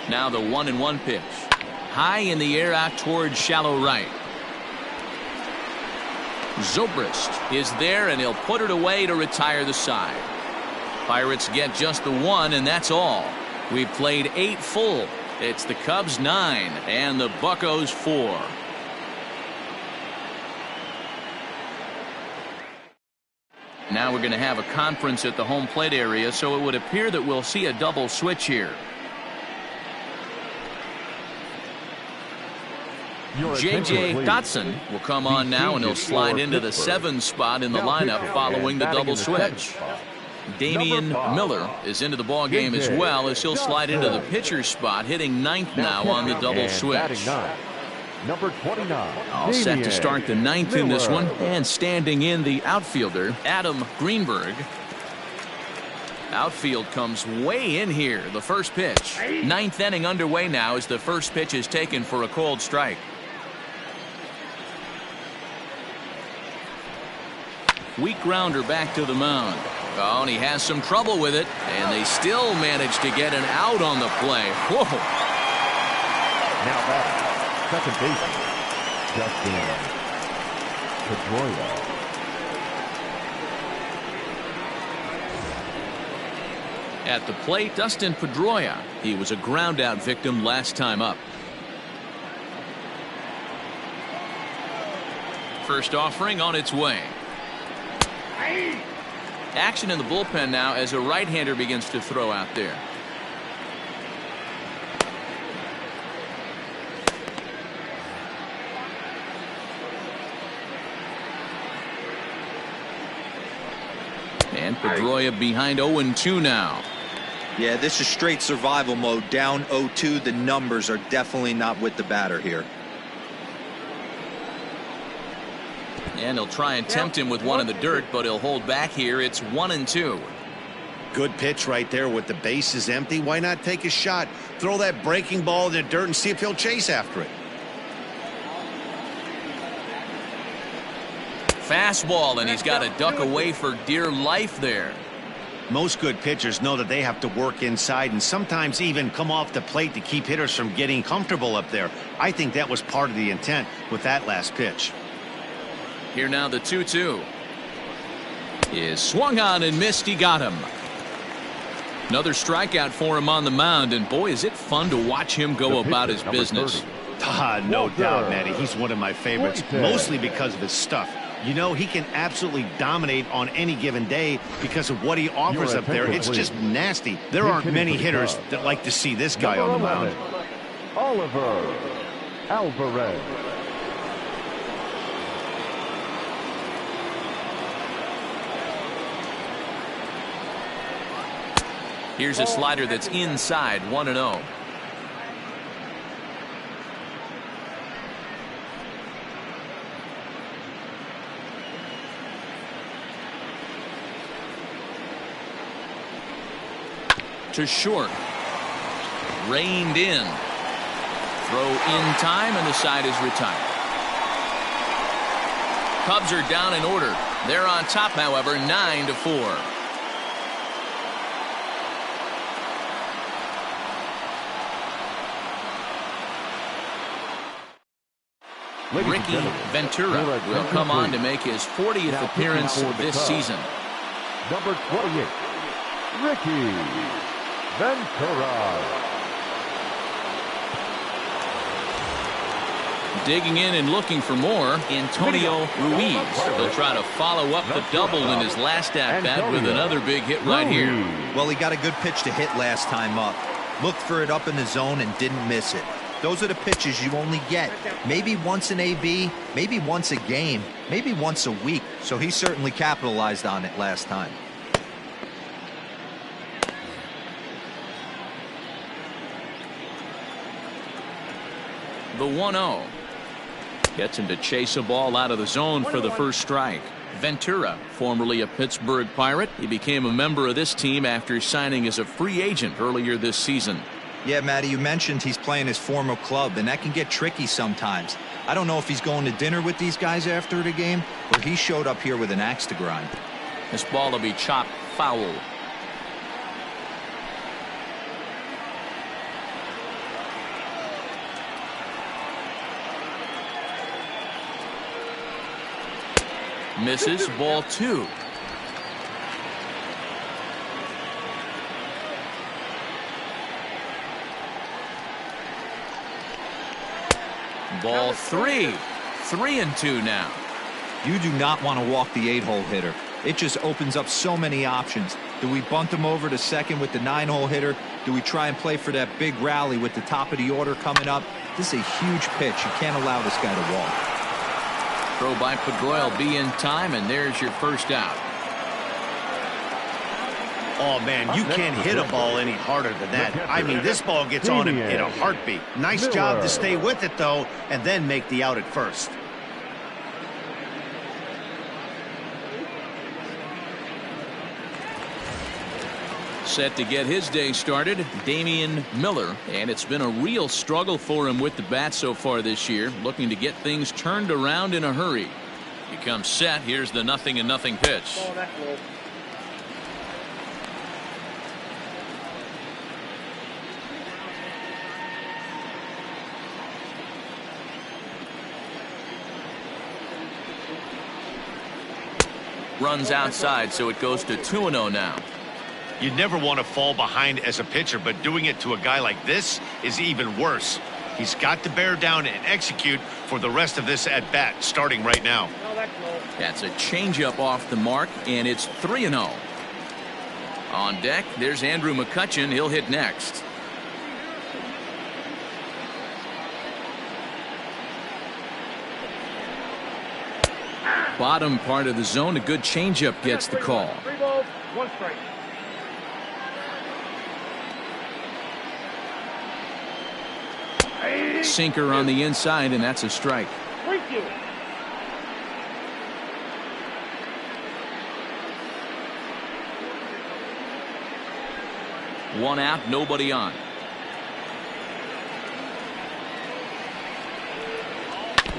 Now the 1-1 pitch. High in the air out towards shallow right. Zobrist is there, and he'll put it away to retire the side. Pirates get just the one, and that's all. We've played 8 full. It's the Cubs 9 and the Buccos 4. Now we're going to have a conference at the home plate area, so it would appear that we'll see a double switch here. J.J. Dotson will come on now, and he'll slide into the 7 spot in the lineup following the double switch. Damian Miller is into the ball game as well, as he'll slide into the pitcher spot, hitting 9th now on the double switch. Number 29. All set to start the 9th in this one, and standing in the outfielder, Adam Greenberg. Outfield comes way in here. The first pitch. 9th inning underway now as the first pitch is taken for a cold strike. Weak grounder back to the mound. Oh, and he has some trouble with it, and they still manage to get an out on the play. Whoa. Now back, second baseman, Dustin Pedroia. At the plate, Dustin Pedroia. He was a ground-out victim last time up. First offering on its way. Action in the bullpen now as a right-hander begins to throw out there. And Pedroia behind 0-2 now. Yeah, this is straight survival mode. Down 0-2. The numbers are definitely not with the batter here. And he'll try and tempt him with one in the dirt, but he'll hold back here. It's 1-2. Good pitch right there with the bases empty. Why not take a shot? Throw that breaking ball in the dirt and see if he'll chase after it. Fastball, and he's got to duck away for dear life there. Most good pitchers know that they have to work inside and sometimes even come off the plate to keep hitters from getting comfortable up there. I think that was part of the intent with that last pitch. Here now the 2-2 is swung on and missed. He got him. Another strikeout for him on the mound, and boy, is it fun to watch him go about his business. No doubt, Matty. He's one of my favorites, mostly because of his stuff. You know, he can absolutely dominate on any given day because of what he offers up there. It's just nasty. There aren't many hitters that like to see this guy on the mound. Oliver Alvarez. Here's a slider that's inside, 1-0. To short. Reined in. Throw in time, and the side is retired. Cubs are down in order. They're on top, however, 9-4. Ricky Ventura will come on to make his 40th appearance this season. Number 28, Ricky Ventura. Digging in and looking for more, Antonio Ruiz. He'll try to follow up the double in his last at-bat with another big hit right here. Well, he got a good pitch to hit last time up. Looked for it up in the zone and didn't miss it. Those are the pitches you only get maybe once in AB, maybe once a game, maybe once a week. So he certainly capitalized on it last time. the 1-0. Gets him to chase a ball out of the zone for the first strike. Ventura, formerly a Pittsburgh Pirate. He became a member of this team after signing as a free agent earlier this season. Yeah, Matty, you mentioned he's playing his former club, and that can get tricky sometimes. I don't know if he's going to dinner with these guys after the game, or he showed up here with an axe to grind. This ball will be chopped foul. Misses, ball 2. Ball 3. 3-2 now. You do not want to walk the 8-hole hitter. It just opens up so many options. Do we bunt him over to second with the 9-hole hitter? Do we try and play for that big rally with the top of the order coming up? This is a huge pitch. You can't allow this guy to walk. Throw by Pedroia will be in time, and there's your first out. Oh, man, you can't hit a ball any harder than that. I mean, this ball gets on him in a heartbeat. Nice job to stay with it, though, and then make the out at first. Set to get his day started, Damian Miller, and it's been a real struggle for him with the bat so far this year, looking to get things turned around in a hurry. He comes set. Here's the 0-0 pitch. Runs outside, so it goes to 2-0 now. You'd never want to fall behind as a pitcher, but doing it to a guy like this is even worse. He's got to bear down and execute for the rest of this at-bat, starting right now. That's a changeup off the mark, and it's 3-0. On deck, there's Andrew McCutchen. He'll hit next. Bottom part of the zone, a good changeup gets the call. 3 balls, 1 strike. Sinker on the inside, and that's a strike. 3-2. One out, nobody on.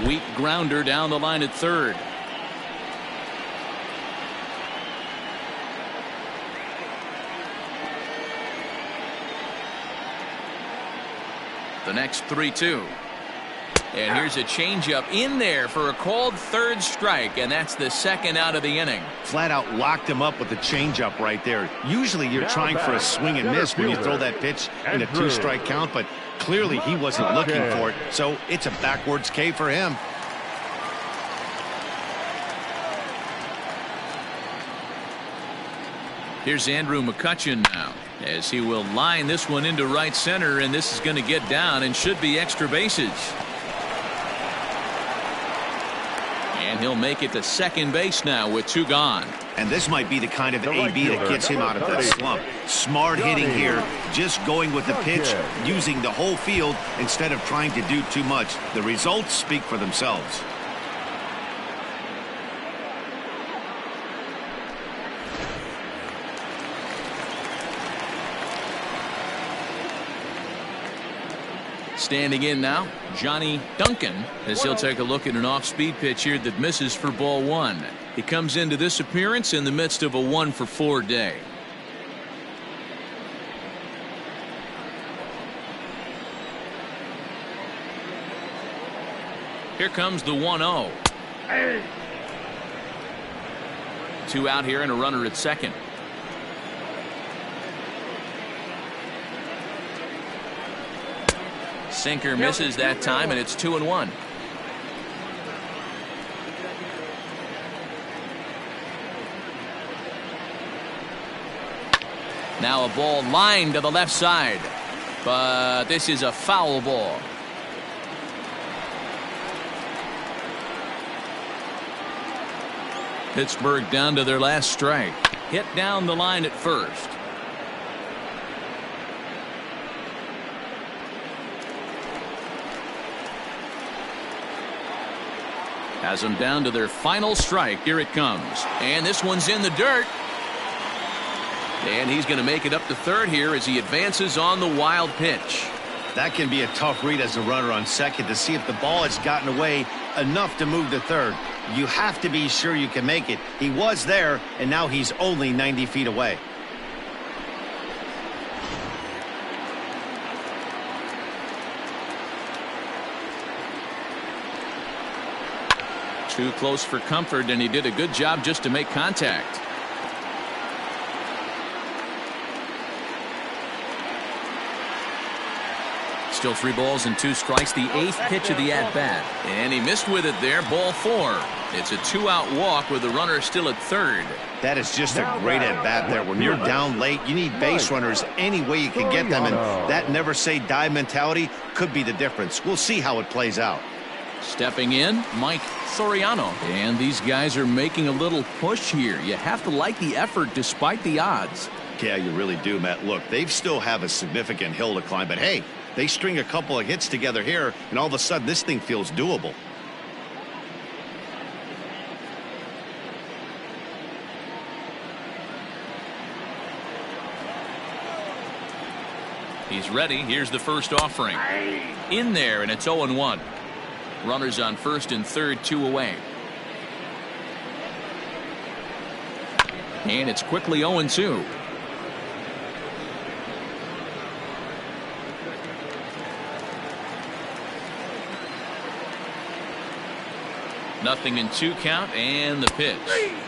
Weak grounder down the line at third. The next 3-2. And here's a changeup in there for a called third strike, and that's the second out of the inning. Flat out locked him up with the changeup right there. Usually you're trying for a swing and miss when you throw that pitch in a 2-strike count, but clearly he wasn't looking for it, so it's a backwards K for him. Here's Andrew McCutchen now, as he will line this one into right center, and this is going to get down and should be extra bases. And he'll make it to second base now with 2 gone. And this might be the kind of AB that gets him out of that slump. Smart hitting here, just going with the pitch, using the whole field instead of trying to do too much. The results speak for themselves. Standing in now, Johnny Duncan, as he'll take a look at an off-speed pitch here that misses for ball 1. He comes into this appearance in the midst of a 1-for-4 day. Here comes the 1-0. 2 out here and a runner at second. Sinker misses that time, and it's 2-1. Now a ball lined to the left side, but this is a foul ball. Pittsburgh down to their last strike. Hit down the line at first. Has them down to their final strike. Here it comes. And this one's in the dirt. And he's going to make it up to third here as he advances on the wild pitch. That can be a tough read as a runner on second to see if the ball has gotten away enough to move to third. You have to be sure you can make it. He was there, and now he's only 90 feet away. Too close for comfort, and he did a good job just to make contact. Still 3 balls and 2 strikes, the 8th pitch of the at-bat. And he missed with it there, ball 4. It's a 2-out walk with the runner still at third. That is just a great at-bat there. When you're down late, you need base runners any way you can get them, and that never-say-die mentality could be the difference. We'll see how it plays out. Stepping in, Mike Soriano. And these guys are making a little push here. You have to like the effort despite the odds. Yeah, you really do, Matt. Look, they still have a significant hill to climb, but hey, they string a couple of hits together here, and all of a sudden this thing feels doable. He's ready. Here's the first offering. In there, and it's 0-1. Runners on first and third, 2 away. And it's quickly 0-2. Nothing in 2 count, and the pitch.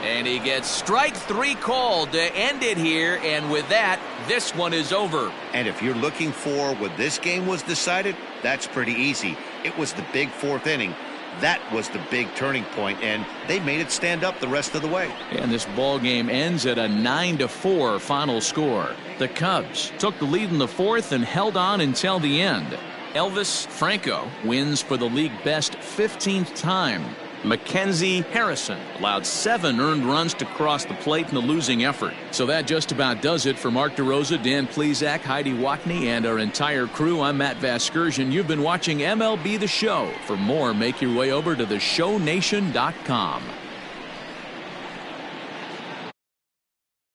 And he gets strike 3 called to end it here, and with that, this one is over. And if you're looking for when this game was decided, that's pretty easy. It was the big 4th inning. That was the big turning point, and they made it stand up the rest of the way. And this ball game ends at a 9-4 final score. The Cubs took the lead in the 4th and held on until the end. Elvis Franco wins for the league best 15th time. Mackenzie Harrison allowed 7 earned runs to cross the plate in the losing effort. So that just about does it for Mark DeRosa, Dan Plesac, Heidi Watney, and our entire crew. I'm Matt Vasgersian. You've been watching MLB The Show. For more, make your way over to theshownation.com.